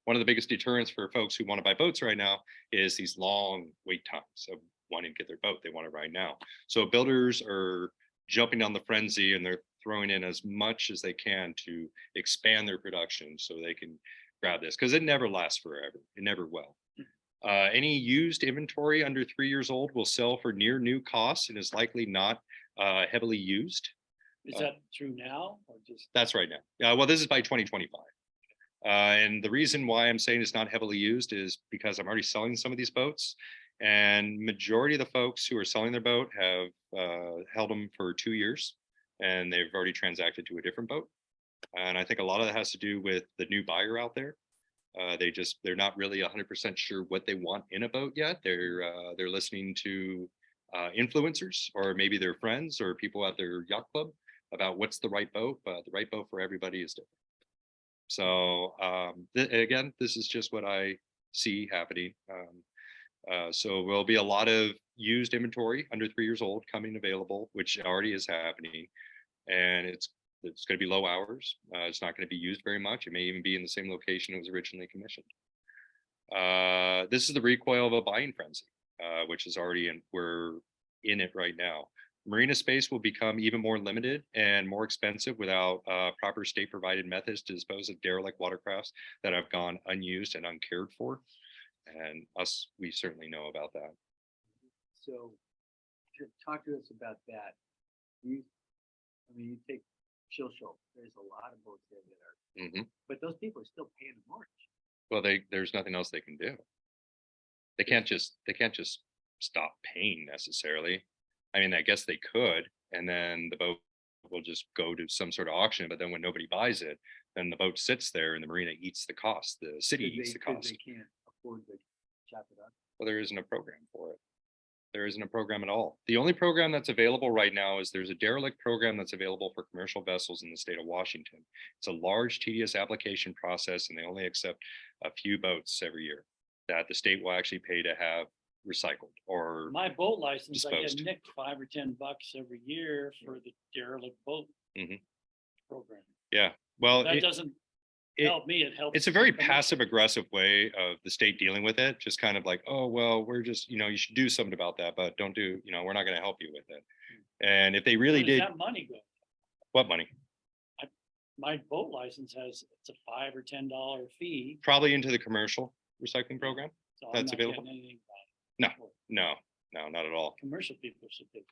One of the biggest deterrents for folks who want to buy boats right now is these long wait times of wanting to get their boat. They want it right now. So builders are jumping on the frenzy and they're throwing in as much as they can to expand their production so they can grab this, because it never lasts forever. It never will. Any used inventory under 3 years old will sell for near new costs and is likely not heavily used. Is that true now or just? That's right now. Well, this is by 2025. And the reason why I'm saying it's not heavily used is because I'm already selling some of these boats, and majority of the folks who are selling their boat have held them for 2 years and they've already transacted to a different boat. And I think a lot of that has to do with the new buyer out there. They're not really 100% sure what they want in a boat yet. They're listening to influencers or maybe their friends or people at their yacht club about what's the right boat, but the right boat for everybody is different. So again, this is just what I see happening. So there'll be a lot of used inventory under 3 years old coming available, which already is happening, and it's going to be low hours. It's not going to be used very much. It may even be in the same location it was originally commissioned. This is the recoil of a buying frenzy, which is already we're in it right now. Marina space will become even more limited and more expensive without proper state provided methods to dispose of derelict watercrafts that have gone unused and uncared for. And we certainly know about that. So talk to us about that. You take Chill Show. There's a lot of boats there that are, but those people are still paying the mortgage. Well, there's nothing else they can do. They can't just stop paying necessarily. I mean, I guess they could, and then the boat will just go to some sort of auction. But then when nobody buys it, then the boat sits there and the marina eats the cost. The city eats the cost. They can't afford to chop it up. Well, there isn't a program for it. There isn't a program at all. The only program that's available right now is there's a derelict program that's available for commercial vessels in the state of Washington. It's a large, tedious application process, and they only accept a few boats every year that the state will actually pay to have recycled or My boat license, I disposed. get nicked $5 or $10 every year for the derelict boat program. yeah. Well, That doesn't help me, it helps. it's a very the commission. passive aggressive way of the state dealing with it. Just kind of like, oh, well, we're just, you should do something about that, but don't do, we're not going to help you with it. And if they really Where does did, that money go? what money? My boat license it's a $5 or $10 fee. Probably into the commercial recycling program. So I'm That's not available? getting anything back. No, no, not at all. Commercial people should pay.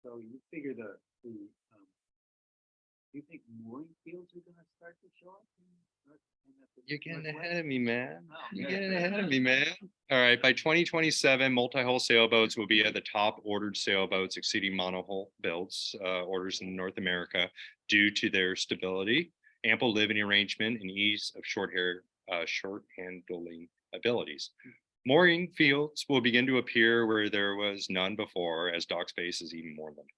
So you figure you think mooring fields are gonna start to show up You're getting ahead of me, man. Oh, You're yeah. getting ahead of me, man. All right, by 2027, multi-hull sailboats will be at the top ordered sailboats exceeding monohull builds orders in North America due to their stability, ample living arrangement, and ease of short handling abilities. Mooring fields will begin to appear where there was none before, as dock space is even more limited.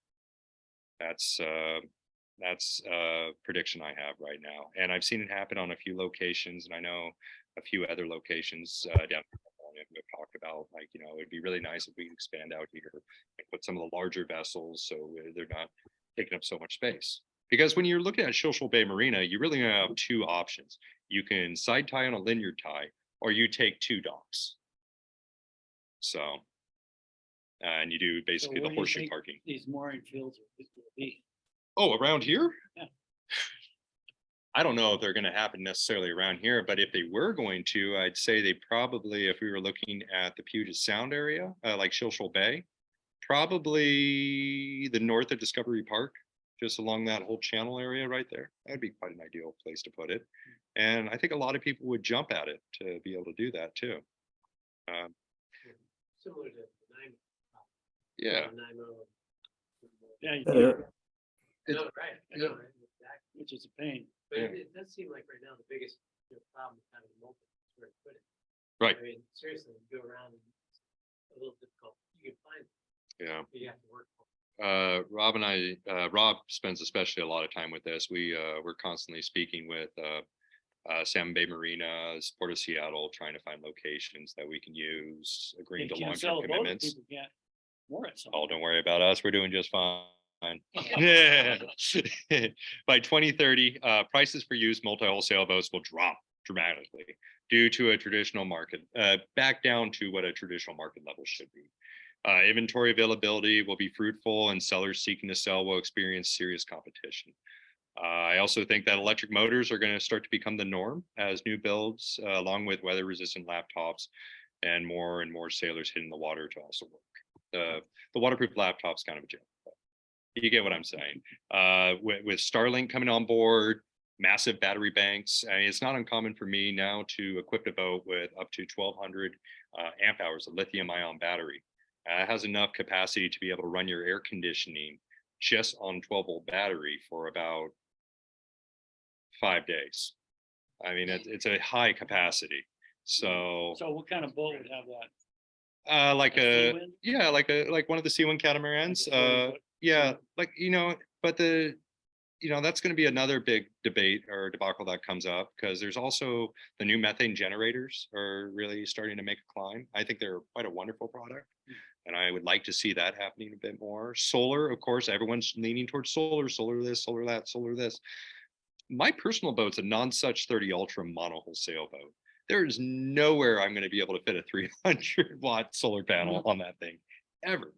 That's a prediction I have right now. And I've seen it happen on a few locations, and I know a few other locations down in California we've talked about, like, you know, it'd be really nice if we could expand out here and put some of the larger vessels so they're not taking up so much space. Because when you're looking at Shoal Bay Marina, you really have two options. You can side tie on a linear tie, or you take two docks. So, and you do basically where the do you horseshoe think parking. These mooring fields are gonna be. Oh, around here? Yeah. I don't know if they're going to happen necessarily around here, but if they were going to, I'd say they probably, if we were looking at the Puget Sound area, like Shoal Bay, probably the north of Discovery Park, just along that whole channel area right there. That'd be quite an ideal place to put it. And I think a lot of people would jump at it to be able to do that too. Similar to Yeah. Yeah, you Uh, do, Right. Yeah. which is a pain. But Yeah. it does seem like right now the biggest problem is having multiple is where to put it. Right. I mean, seriously, you go around and it's a little difficult. You can find it, Yeah. but you have to work for Rob and I, Rob spends especially a lot of time with this. We're constantly speaking with Salmon Bay Marina, Port of Seattle, trying to find locations that we can use, agreeing You to can't long-term sell a boat, commitments. people can't moor it Oh, somewhere. don't worry about us. We're doing just fine. Yeah. By 2030, prices for used multi-hull sailboats will drop dramatically due to a traditional market, back down to what a traditional market level should be. Inventory availability will be fruitful, and sellers seeking to sell will experience serious competition. I also think that electric motors are going to start to become the norm as new builds, along with weather-resistant laptops and more sailors hitting the water to also work. The waterproof laptop's kind of a joke. You get what I'm saying. With Starlink coming on board, massive battery banks. I mean, it's not uncommon for me now to equip a boat with up to 1,200 amp hours of lithium-ion battery. It has enough capacity to be able to run your air conditioning just on 12-volt battery for about 5 days. I mean, it's a high capacity. So, So what kind of boat would have that? like A a Seawind? yeah, like one of the Seawind Catamarans. Like a 40-foot Yeah, Seawind? like, you know, but that's going to be another big debate or debacle that comes up, because there's also the new methane generators are really starting to make a climb. I think they're quite a wonderful product, and I would like to see that happening a bit more. Solar, of course, everyone's leaning towards solar this, solar that, solar this. My personal boat's a non-such 30 Ultra monohull sailboat. There is nowhere I'm going to be able to fit a 300-watt solar panel on that thing ever.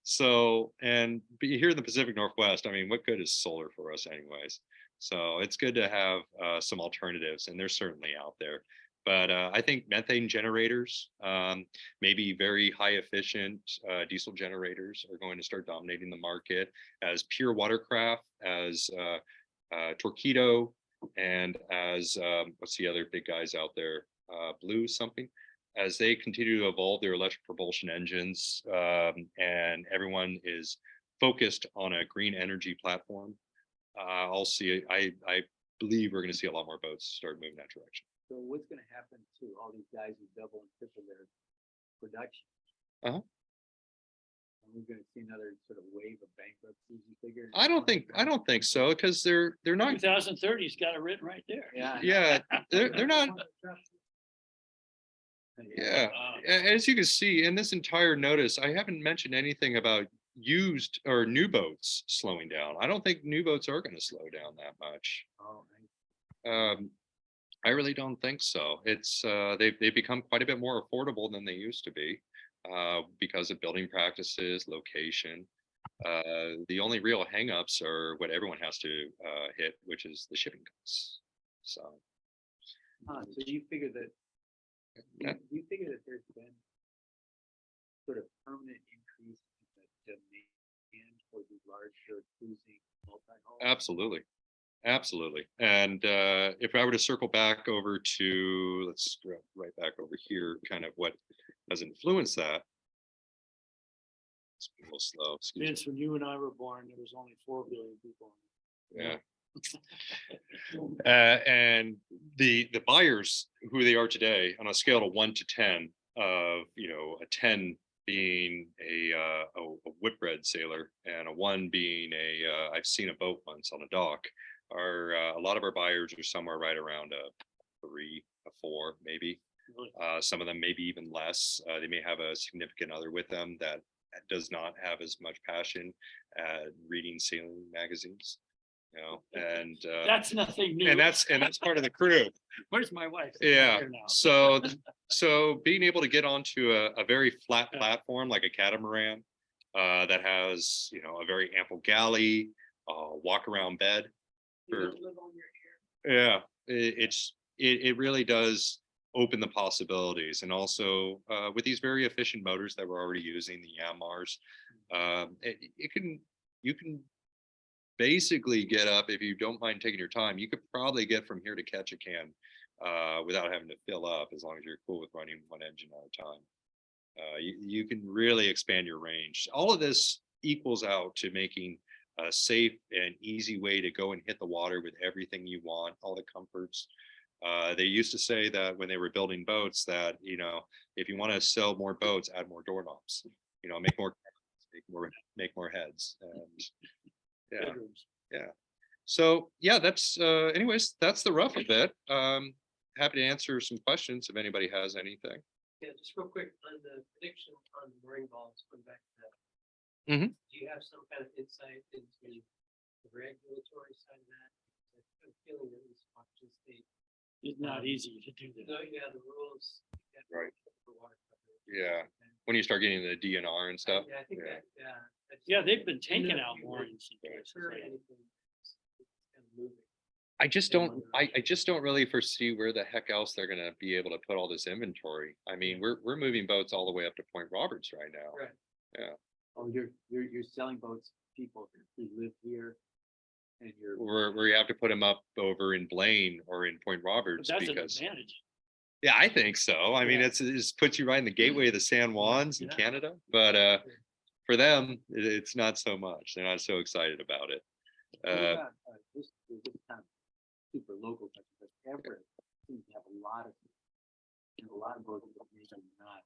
So, and here in the Pacific Northwest, I mean, what good is solar for us anyways? So it's good to have some alternatives, and they're certainly out there. But I think methane generators, maybe very high efficient diesel generators, are going to start dominating the market, as pure watercraft, as Torpedo, and as what's the other big guys out there, Blue something, as they continue to evolve their electric propulsion engines, and everyone is focused on a green energy platform. I believe we're going to see a lot more boats start moving that direction. So what's gonna happen to all these guys who double and triple their production? Uh-huh. Are we gonna see another sort of wave of bankruptcies, you figure? I don't think so, because they're not. 2030's got it written right there. Yeah. Yeah, they're not. Yeah, as you can see in this entire notice, I haven't mentioned anything about used or new boats slowing down. I don't think new boats are going to slow down that much. Oh, nice. I really don't think so. It's they've become quite a bit more affordable than they used to be, because of building practices, location. The only real hangups are what everyone has to hit, which is the shipping costs. So, So you figure that, Yeah. do you figure that there's been sort of permanent increase in the demand for these larger cruising multi-hull? absolutely, Absolutely. And if I were to circle back over to, let's go right back over here, kind of what has influenced that. It's a little slow. Excuse me. Vince, when you and I were born, there was only 4 billion people. Yeah. And the buyers, who they are today, on a scale of 1 to 10, of a 10 being a whipbread sailor and a 1 being I've seen a boat once on a dock, are a lot of our buyers are somewhere right around a 3, a 4, maybe. Some of them maybe even less. They may have a significant other with them that does not have as much passion at reading sailing magazines. And That's nothing new. and that's part of the crew. Where's my wife? Yeah. Here now. So being able to get onto a very flat platform like a catamaran that has a very ample galley, walk around bed. You For, don't live on your ear. yeah, it really does open the possibilities, and also with these very efficient motors that we're already using, the Yamars, you can basically get up, if you don't mind taking your time, you could probably get from here to Ketchikan without having to fill up, as long as you're cool with running one engine at a time. You can really expand your range. All of this equals out to making a safe and easy way to go and hit the water with everything you want, all the comforts. They used to say that when they were building boats that, if you want to sell more boats, add more doorknobs, make more heads. And yeah. Bedrooms. Yeah. So yeah, that's anyways, that's the rough of it. Happy to answer some questions if anybody has anything. Yeah, just real quick on the prediction on the marine balls, going back to that. Mhm. Do you have some kind of insight into the regulatory side of that? I have a feeling that it's Washington State. It's not easy to do No, that. you have the rules. you have Right. the water coverage. Yeah. When you start getting the DNR and stuff. Yeah, I think Yeah. that, yeah. I just- Yeah, they've been I taking don't know out if you more heard- in some if you places. heard anything. It's kind of moving. I just don't really foresee where the heck else they're gonna be able to put all this inventory. I mean, we're moving boats all the way up to Point Roberts right now. Right. Yeah. Oh, you're selling boats, to people who live here, and you're. Where you have to put them up over in Blaine or in Point But Roberts that's an because. advantage. Yeah, I think so. I mean, Yeah. it just puts you right in the gateway of the San Juans in Yeah. Canada, but for them, it's not so much. They're not so excited about it. What about, this kind of super local country, but Everett seems to have a lot of boats that maybe not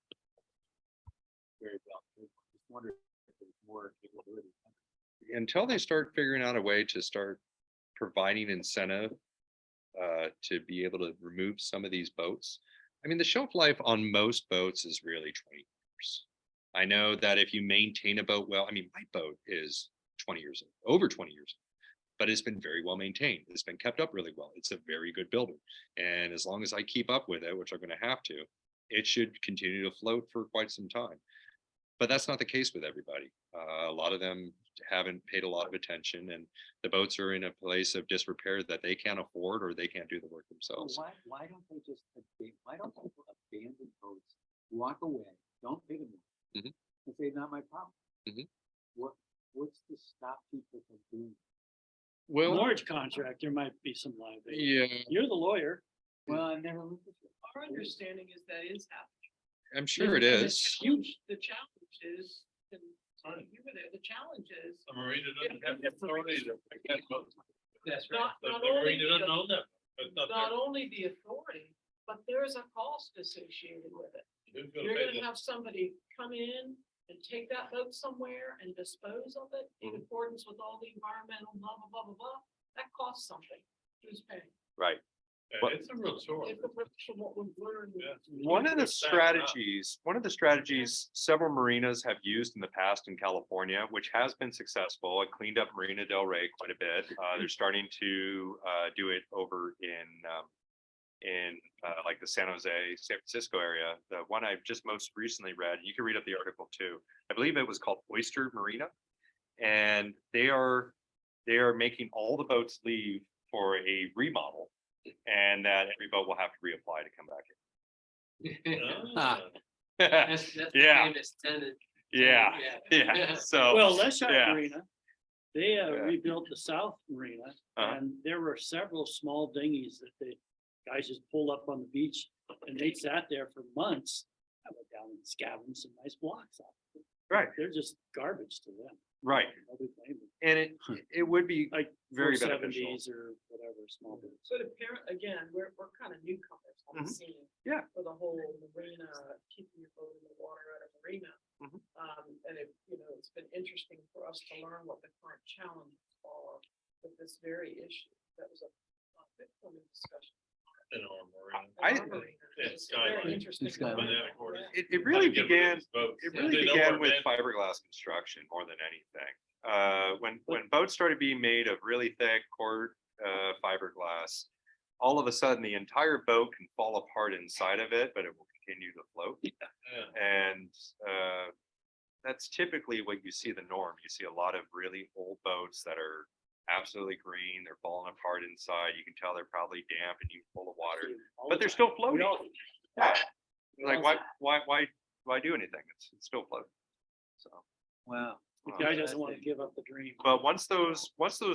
very well. I just wonder if there's more capability. Until they start figuring out a way to start providing incentive to be able to remove some of these boats. I mean, the shelf life on most boats is really 20 years. I know that if you maintain a boat well, I mean, my boat is 20 years old, over 20 years old, but it's been very well maintained. It's been kept up really well. It's a very good builder. And as long as I keep up with it, which I'm going to have to, it should continue to float for quite some time. But that's not the case with everybody. A lot of them haven't paid a lot of attention, and the boats are in a place of disrepair that they can't afford, or they can't do the work So themselves. why don't they just, why don't people abandon boats, walk away, don't pay them, Mhm. and say, not my problem? Mhm. What's to stop people from doing? Well, Large contract, there might be some liability. yeah, You're the lawyer. Well, I've never looked at it. Our understanding is that is happening. I'm sure it And is. The challenge is, and you were there, the challenge is. The Marina doesn't have the authority to pick that boat. That's right. Not, The not only, Marina doesn't own them. It's not not their- only the authority, but there's a cost associated with it. who's gonna You're pay gonna the- have somebody come in and take that boat somewhere and dispose of it in accordance with all the environmental blah, blah, blah, blah, blah. That costs something. Who's paying? Right. Yeah, It's a real story. If from what we've learned. Yeah. One of the strategies several marinas have used in the past in California, which has been successful, it cleaned up Marina del Rey quite a bit. They're starting to do it over in like the San Jose, San Francisco area. The one I've just most recently read, you can read up the article too. I believe it was called Oyster Marina, and they are making all the boats leave for a remodel, and that every boat will have to reapply to come back Ah. in. That's the Yeah. famous tenant. Yeah, yeah. So Well, Les Yacht yeah. Marina, They Yeah. rebuilt the South Marina, and there were several small dinghies that the guys just pulled up on the beach, and they sat there for months. I went down and scavenged some nice blocks out. Right. They're just garbage to them. Right. Nobody blamed them. And it would be Like very 470s or whatever, small boats. So the parent, again, we're kind of newcomers on the scene. Yeah. For the whole marina, keeping your boat in the water at a marina. Mhm. And it, it's been interesting for us to learn what the current challenges are with this very issue. That was a bit of a discussion. In our marina. I- in our marina. It's It's a very Skyline. interesting. It's Skyline. Banana quarters. It really Gotta get rid of began. these boats. It They really know began we're with meant- fiberglass construction more than anything. When boats started being made of really thick cord fiberglass, all of a sudden the entire boat can fall apart inside of it, but it will continue to float. Yeah. And that's typically what you see the norm. You see a lot of really old boats that are absolutely green. They're falling apart inside. You can tell they're probably damp and full of water, but they're still floating. Like why do anything? It's still floating. So. Wow. The guy doesn't want to give up the dream. But once those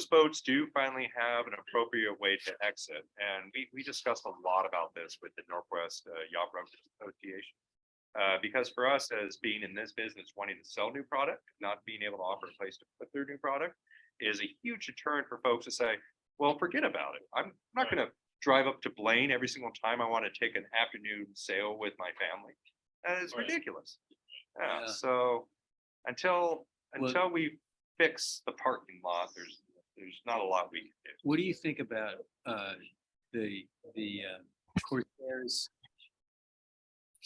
boats do finally have an appropriate way to exit, and we discussed a lot about this with the Northwest Yacht Association. Because for us as being in this business, wanting to sell new product, not being able to offer a place to put their new product is a huge deterrent for folks to say, well, forget about it. I'm not going to drive up to Blaine every single time I want to take an afternoon sail with my family. That is Right. ridiculous. Yeah, Yeah. so until we fix the parking lot, there's not a lot we can do. What do you think about the Corsairs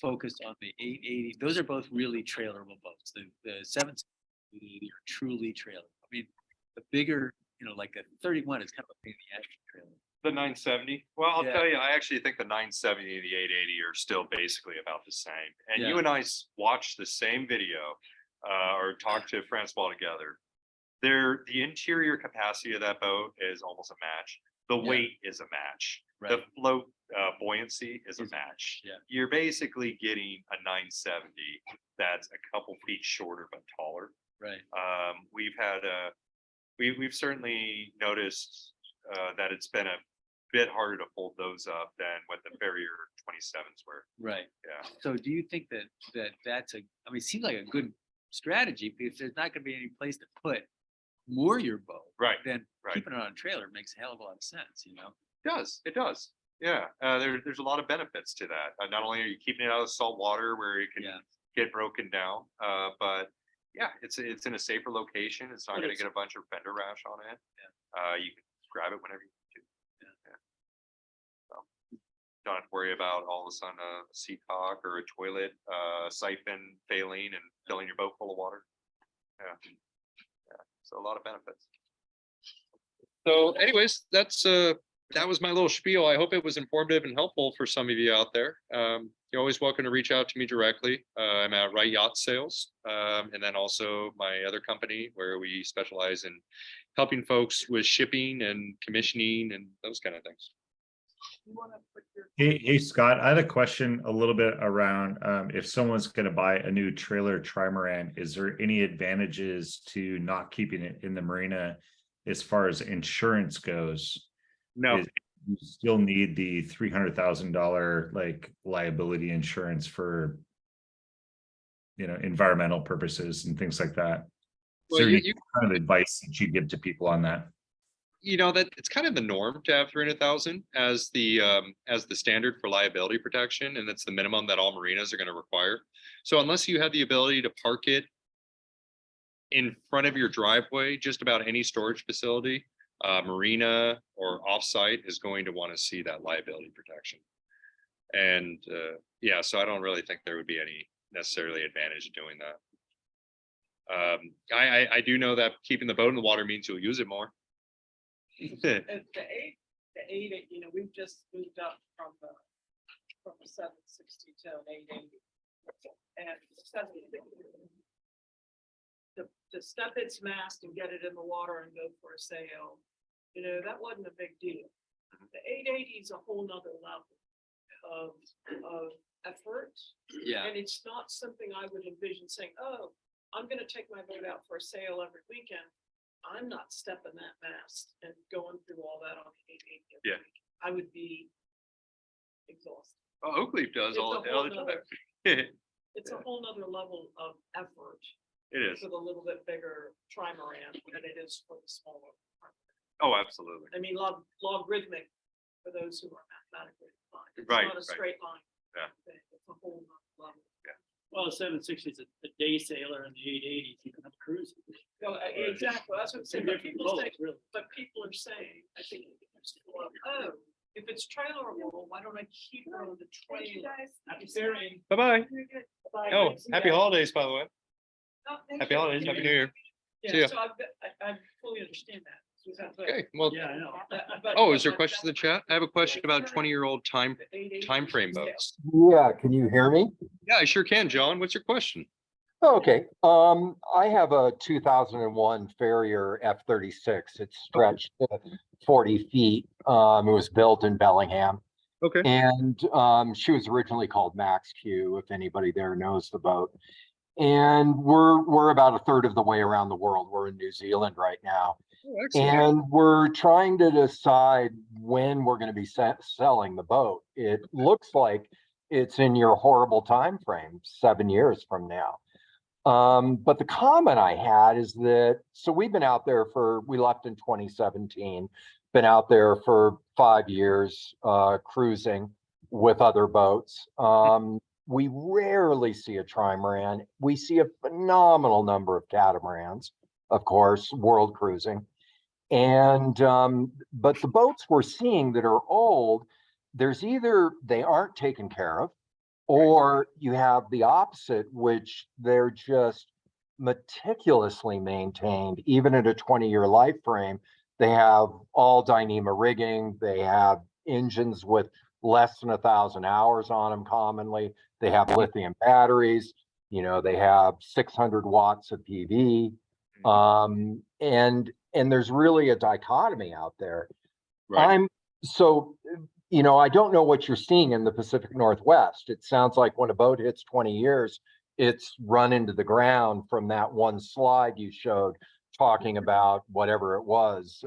focused on the 880? Those are both really trailerable boats. The 780 are truly trailer. I mean, the bigger, like a 31 is kind of a pain in the ass trailer. The 970. Well, I'll Yeah. tell you, I actually think the 970 and the 880 are still basically about the same. And Yeah. you and I watched the same video or talked to Francois together. The interior capacity of that boat is almost a match. The Yeah. weight is a match. Right. The float buoyancy is a Is a match. yeah. You're basically getting a 970 that's a couple feet shorter but taller. Right. We've certainly noticed that it's been a bit harder to hold those up than what the Farrier 27s were. Right. Yeah. So do you think that's it seems like a good strategy because there's not gonna be any place to moor your boat. Right. Then Right. keeping it on a trailer makes a hell of a lot of sense, It does. Yeah. There's a lot of benefits to that. Not only are you keeping it out of salt water where it can Yeah. get broken down, but yeah, it's in a safer location. It's not But going to it's- get a bunch of fender rash on it. You can grab it whenever you need to. Yeah. So, don't have to worry about all of a sudden a seat cock or a toilet siphon failing and filling your boat full of water. Yeah. So a lot of benefits. So anyways, that was my little spiel. I hope it was informative and helpful for some of you out there. You're always welcome to reach out to me directly. I'm at Wright Yacht Sales. And then also my other company where we specialize in helping folks with shipping and commissioning and those kind of things. You wanna put your. Hey, Scott, I had a question a little bit around if someone's going to buy a new trailer trimaran, is there any advantages to not keeping it in the marina as far as insurance goes? No, You still need the $300,000 like liability insurance for environmental purposes and things like that. Is Well, there you- any kind of advice that you give to people on that? that it's kind of the norm to have 300,000 as the standard for liability protection, and that's the minimum that all marinas are going to require. So unless you have the ability to park it in front of your driveway, just about any storage facility, marina or offsite is going to want to see that liability protection. And so I don't really think there would be any necessarily advantage of doing that. I do know that keeping the boat in the water means you'll use it more. The 880, we've just moved up from a 760 to an 880. And to step its mast and get it in the water and go for a sail, that wasn't a big deal. The 880 is a whole nother level of effort. Yeah. And it's not something I would envision saying, oh, I'm gonna take my boat out for a sail every weekend. I'm not stepping that mast and going through all that on the 880. Yeah. I would be exhausted. Oh, Oakleaf does It's all a the whole other time. nother- It It's a whole nother level of effort is. for the little bit bigger trimaran than it is for the smaller. Oh, absolutely. I mean, logarithmic for those who are mathematically inclined. It's Right, not a right. straight line. Yeah. thing. It's a whole nother level. Well, 760 is a day sailor and the 880, you can have cruising. No, exactly, that's what I'm saying, They're but different people say, boats, really. but people are saying, I think, oh, if it's trailerable, why don't I keep it on the trailer? Happy sailing. Bye-bye. Bye. Oh, See happy ya. holidays, by the way. Oh, thank Happy you. holidays, happy new year. See ya. Yeah, so I fully understand that. So that's what- Okay, well, Yeah, I know. oh, is there but questions in the that's chat? I have a question about 20-year-old the 880 time frame resale. boats. Yeah, can you hear me? Yeah, I sure can, John. What's your question? Okay, I have a 2001 Farrier F-36. It's stretched to 40 feet. It was built in Bellingham. Okay. And she was originally called Max Q, if anybody there knows the boat. And we're about a third of the way around the world. We're in New Zealand right now. Oh, excellent. And we're trying to decide when we're going to be selling the boat. It looks like it's in your horrible time frame, 7 years from now. But the comment I had is that, so we've been out there we left in 2017, been out there for 5 years, cruising with other boats. We rarely see a trimaran. We see a phenomenal number of catamarans, of course, world cruising. And, but the boats we're seeing that are old, there's either they aren't taken care of, or you have the opposite, which they're just meticulously maintained, even at a 20-year life frame. They have all Dyneema rigging. They have engines with less than 1,000 hours on them commonly. They have lithium batteries. You know, they have 600 watts of PV. And there's really a dichotomy out there. Right. You know, I don't know what you're seeing in the Pacific Northwest. It sounds like when a boat hits 20 years, it's run into the ground from that one slide you showed talking about whatever it was,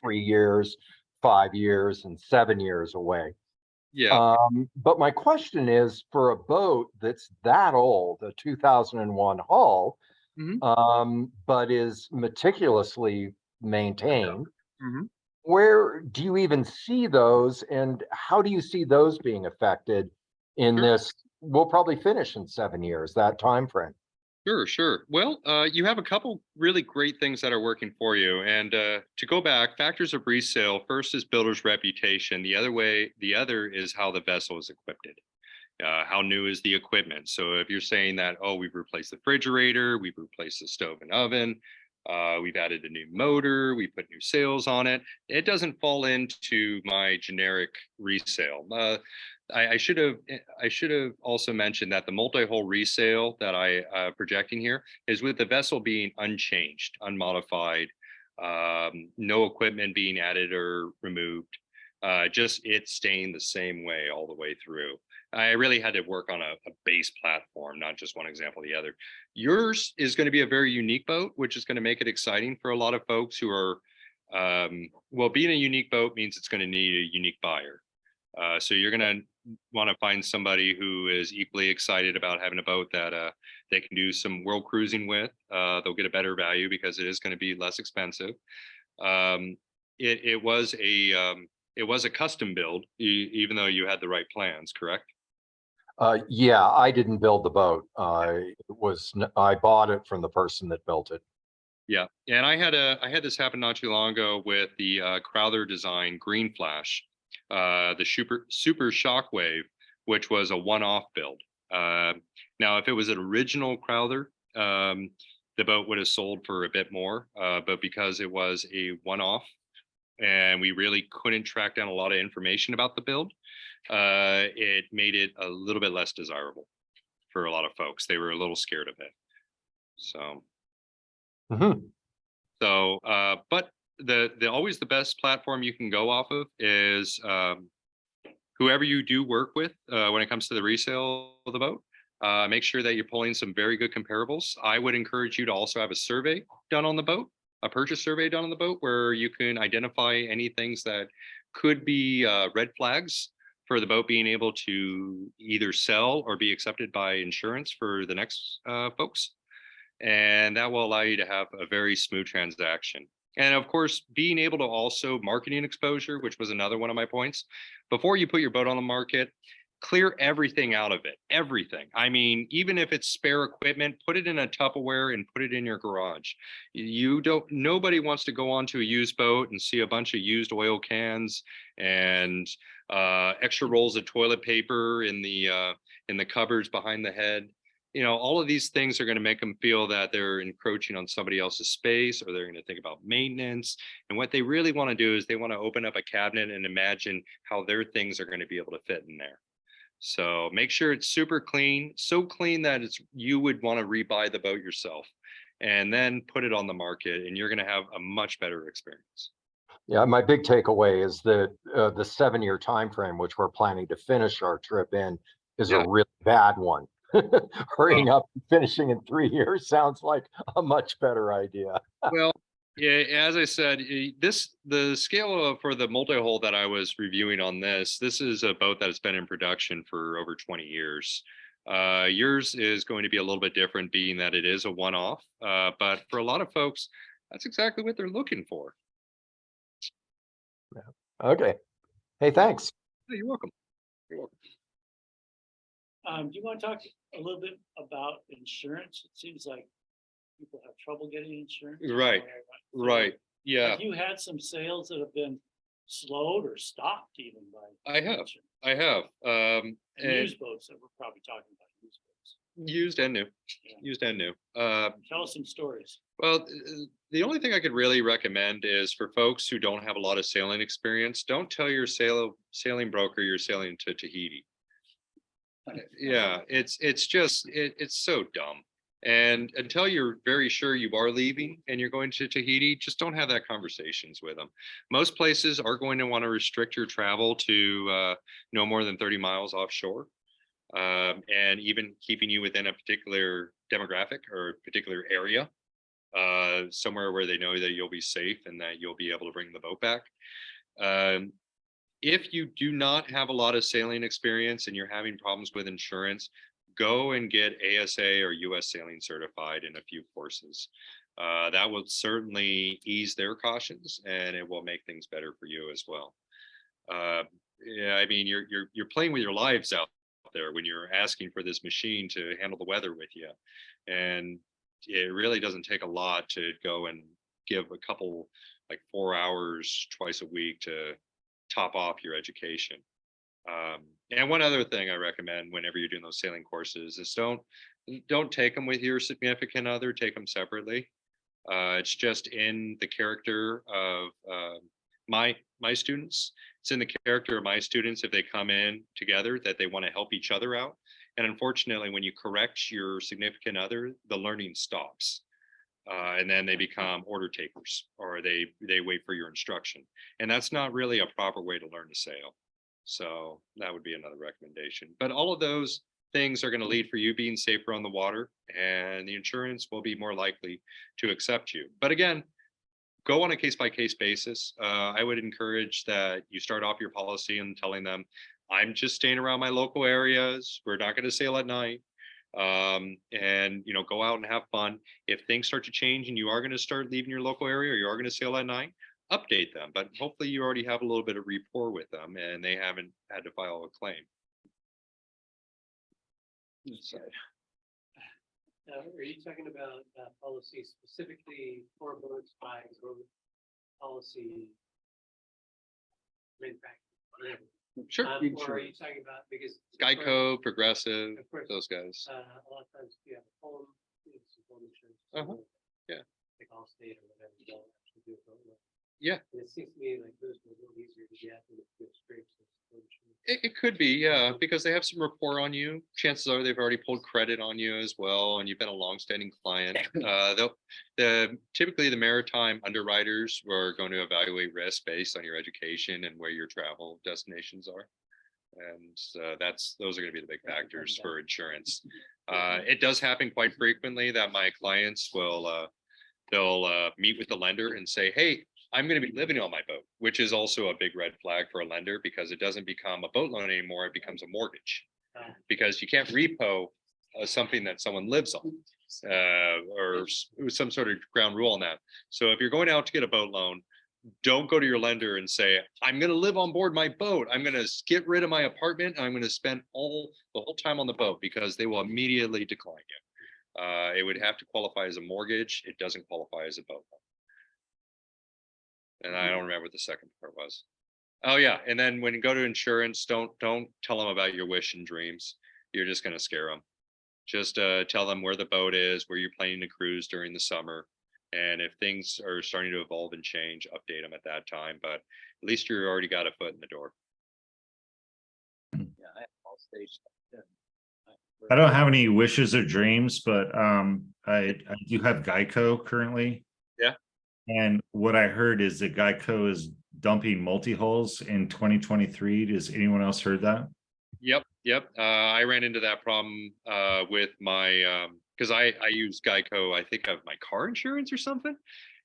3 years, 5 years, and 7 years away. Yeah. But my question is, for a boat that's that old, a 2001 hull, but is meticulously maintained, where do you even see those, and how do you see those being affected in this? We'll probably finish in 7 years, that time frame. Sure. Well, you have a couple really great things that are working for you. And to go back, factors of resale, first is builder's reputation. The other is how the vessel is equipped. How new is the equipment? So if you're saying that, oh, we've replaced the refrigerator, we've replaced the stove and oven, we've added a new motor, we put new sails on it, it doesn't fall into my generic resale. I should have also mentioned that the multi-hull resale that I projecting here is with the vessel being unchanged, unmodified, no equipment being added or removed, just it staying the same way all the way through. I really had to work on a base platform, not just one example or the other. Yours is going to be a very unique boat, which is going to make it exciting for a lot of folks who are, well, being a unique boat means it's going to need a unique buyer. So you're going to want to find somebody who is equally excited about having a boat that they can do some world cruising with. They'll get a better value because it is going to be less expensive. It was a custom build, even though you had the right plans, correct? Yeah, I didn't build the boat. I bought it from the person that built it. Yeah, and I had this happen not too long ago with the Crowther design Green Flash, the super Shockwave, which was a one-off build. Now, if it was an original Crowther, the boat would have sold for a bit more, but because it was a one-off, and we really couldn't track down a lot of information about the build, it made it a little bit less desirable for a lot of folks. They were a little scared of it. So, but the always the best platform you can go off of is whoever you do work with when it comes to the resale of the boat. Make sure that you're pulling some very good comparables. I would encourage you to also have a survey done on the boat a purchase survey done on the boat where you can identify any things that could be red flags for the boat being able to either sell or be accepted by insurance for the next folks. And that will allow you to have a very smooth transaction. And of course, being able to also marketing exposure, which was another one of my points. Before you put your boat on the market, clear everything out of it, everything. I mean, even if it's spare equipment, put it in a Tupperware and put it in your garage. Nobody wants to go onto a used boat and see a bunch of used oil cans and extra rolls of toilet paper in the cupboards behind the head. All of these things are going to make them feel that they're encroaching on somebody else's space, or they're going to think about maintenance. And what they really want to do is they want to open up a cabinet and imagine how their things are going to be able to fit in there. So make sure it's super clean, so clean that you would want to rebuy the boat yourself, and then put it on the market, and you're going to have a much better experience. Yeah, my big takeaway is that the 7-year time frame, which we're planning to finish our trip in, is a really bad one. Hurrying up and finishing in 3 years sounds like a much better idea. Well, yeah, as I said, the scale for the multi-hull that I was reviewing on this is a boat that has been in production for over 20 years. Yours is going to be a little bit different, being that it is a one-off, but for a lot of folks, that's exactly what they're looking for. Yeah. Okay. Hey, thanks. Oh, you're welcome. You're welcome. Do you want to talk a little bit about insurance? It seems like people have trouble getting insurance. Right. Yeah. Have you had some sales that have been slowed or stopped even by? I have. And used boats that we're probably talking about used boats. Used and new. Yeah. Used and new. Tell us some stories. Well, the only thing I could really recommend is for folks who don't have a lot of sailing experience, don't tell your sailing broker you're sailing to Tahiti. Yeah, it's so dumb. And until you're very sure you are leaving and you're going to Tahiti, just don't have that conversations with them. Most places are going to want to restrict your travel to no more than 30 miles offshore. And even keeping you within a particular demographic or a particular area, somewhere where they know that you'll be safe and that you'll be able to bring the boat back. If you do not have a lot of sailing experience and you're having problems with insurance, go and get ASA or US Sailing certified in a few courses. That will certainly ease their cautions, and it will make things better for you as well. Yeah, I mean, you're playing with your lives out there when you're asking for this machine to handle the weather with you, and it really doesn't take a lot to go and give a couple, like 4 hours twice a week to top off your education. And one other thing I recommend whenever you're doing those sailing courses is don't take them with your significant other, take them separately. It's just in the character of my students. It's in the character of my students, if they come in together, that they want to help each other out. And unfortunately, when you correct your significant other, the learning stops. And then they become order takers, or they wait for your instruction. And that's not really a proper way to learn to sail. So that would be another recommendation. But all of those things are going to lead for you being safer on the water, and the insurance will be more likely to accept you. But again, go on a case-by-case basis. I would encourage that you start off your policy and telling them, I'm just staying around my local areas. We're not going to sail at night. And go out and have fun. If things start to change and you are going to start leaving your local area, or you are going to sail at night, update them. But hopefully you already have a little bit of rapport with them and they haven't had to file a claim. So. Now, are you talking about policy specifically for boats by boat policy manufacturer, whatever? Sure. Or are you talking about, because Geico, Progressive, of course, those guys. a lot of times you have a home, home insurance. Yeah. Like Allstate or whatever, you don't actually do a boat loan. Yeah. And it seems to me like those are a little easier to get than the scrapes. It could be, yeah, because they have some rapport on you. Chances are they've already pulled credit on you as well, and you've been a longstanding client. Typically the maritime underwriters are going to evaluate risk based on your education and where your travel destinations are, and those are going to be the big factors for insurance. It does happen quite frequently that my clients will they'll meet with the lender and say, hey, I'm going to be living on my boat, which is also a big red flag for a lender because it doesn't become a boat loan anymore. It becomes a mortgage because you can't repo something that someone lives on or some sort of ground rule on that. So if you're going out to get a boat loan, don't go to your lender and say, I'm going to live on board my boat. I'm going to get rid of my apartment. And I'm going to spend the whole time on the boat because they will immediately decline you. It would have to qualify as a mortgage. It doesn't qualify as a boat loan. And I don't remember what the second part was. Oh yeah, and then when you go to insurance, don't tell them about your wish and dreams. You're just going to scare them. Just tell them where the boat is, where you're planning to cruise during the summer. And if things are starting to evolve and change, update them at that time. But at least you already got a foot in the door. Yeah, I have all stages. I don't have any wishes or dreams, but I do have Geico currently. Yeah. And what I heard is that Geico is dumping multi-hulls in 2023. Does anyone else heard that? Yep. I ran into that problem with my because I use Geico, I think, of my car insurance or something.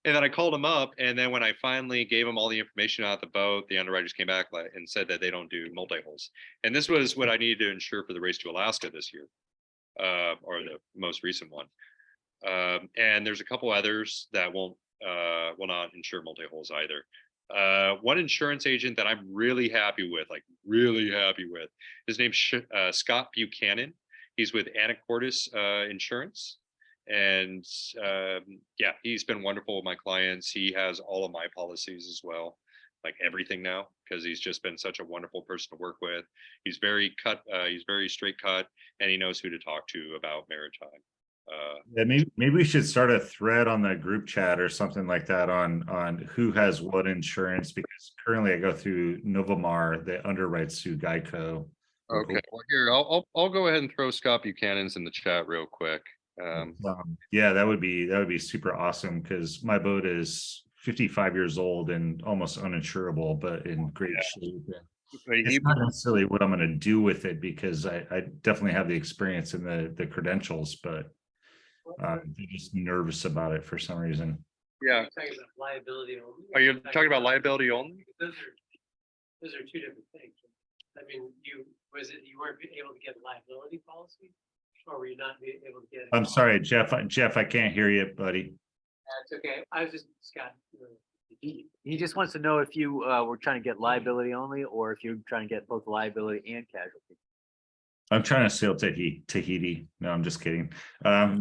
And then I called them up, and then when I finally gave them all the information about the boat, the underwriters came back and said that they don't do multi-hulls. And this was what I needed to insure for the race to Alaska this year, or the most recent one. And there's a couple others that will not insure multi-hulls either. One insurance agent that I'm really happy with, his name's Scott Buchanan. He's with Anacortes Insurance. And yeah, he's been wonderful with my clients. He has all of my policies as well, like everything now, because he's just been such a wonderful person to work with. He's very straight cut, and he knows who to talk to about maritime. Yeah, maybe we should start a thread on the group chat or something like that on who has what insurance, because currently I go through Novamar that underwrites through Geico. Okay, well here I'll go ahead and throw Scott Buchanan's in the chat real quick. Yeah, that would be super awesome because my boat is 55 years old and almost uninsurable, but in great shape. It's not necessarily what I'm going to do with it because I definitely have the experience and the credentials, but I'm just nervous about it for some reason. Yeah. Talking about liability only. Are you talking about liability only? Those are two different things. I mean, you weren't able to get a liability policy, or were you not able to get it? I'm sorry, Jeff, I can't hear you, buddy. That's okay. I was just, Scott. He just wants to know if you were trying to get liability only, or if you're trying to get both liability and casualty. I'm trying to sail Tahiti. No, I'm just kidding. No,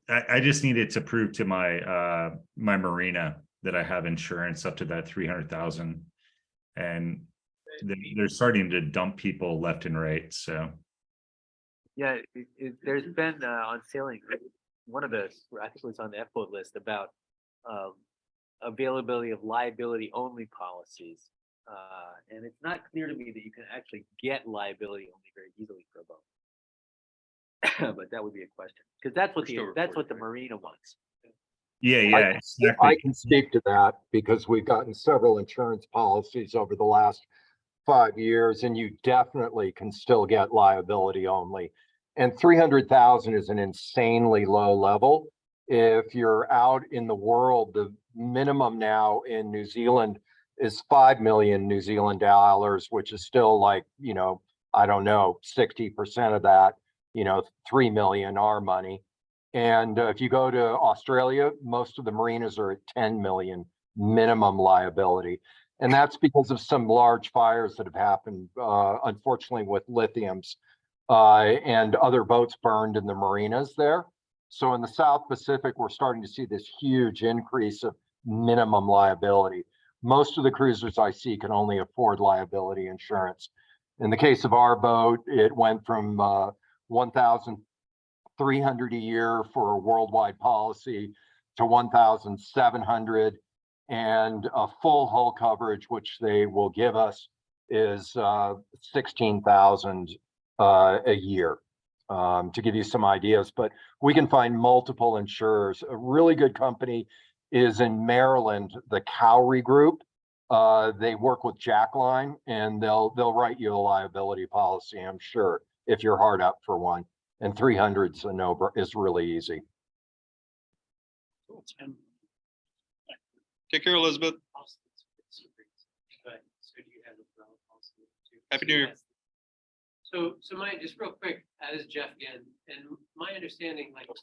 I just needed to prove to my my Marina that I have insurance up to that 300,000, and they're starting to dump people left and right. So Yeah, there's been on sailing one of the, I think it was on the F-boat list about availability of liability only policies. And it's not clear to me that you can actually get liability only very easily for a boat. But that would be a question, because that's what the Marina wants. yeah, exactly. I can speak to that because we've gotten several insurance policies over the last 5 years, and you definitely can still get liability only. And 300,000 is an insanely low level. If you're out in the world, the minimum now in New Zealand is 5 million New Zealand dollars, which is still like, I don't know, 60% of that, 3 million our money. And if you go to Australia, most of the marinas are at 10 million minimum liability. And that's because of some large fires that have happened, unfortunately, with lithiums and other boats burned in the marinas there. So in the South Pacific, we're starting to see this huge increase of minimum liability. Most of the cruisers I see can only afford liability insurance. In the case of our boat, it went from 1,300 a year for a worldwide policy to 1,700, and a full hull coverage, which they will give us, is 16,000 a year, to give you some ideas. But we can find multiple insurers. A really good company is in Maryland, the Cowrie Group. They work with Jackline, and they'll write you a liability policy, I'm sure, if you're hard up for one. And 300's is really easy. And Take care, Elizabeth. Happy New Year. So mine, just real quick, this is Jeff again, and my understanding, like, the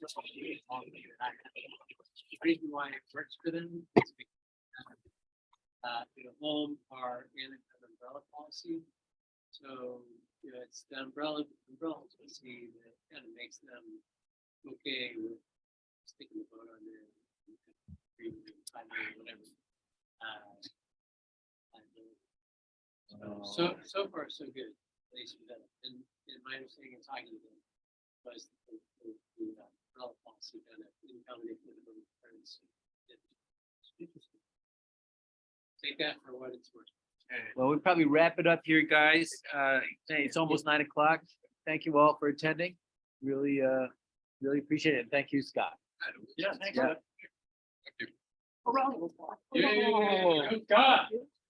reason why it works for them is because home, car, and an umbrella policy. So, it's the umbrella policy that kind of makes them okay with sticking the boat on there. Whatever. So far, so good. At least with that. And my understanding in talking to them was the umbrella policy kind of in combination with the returns. Take that for what it's worth. Well, we'll probably wrap it up here, guys. Hey, it's almost 9 o'clock. Thank you all for attending. Really, really appreciate it. Thank you, Scott. yeah, thanks. Yeah. Jeff. Around the block. Yeah, good God.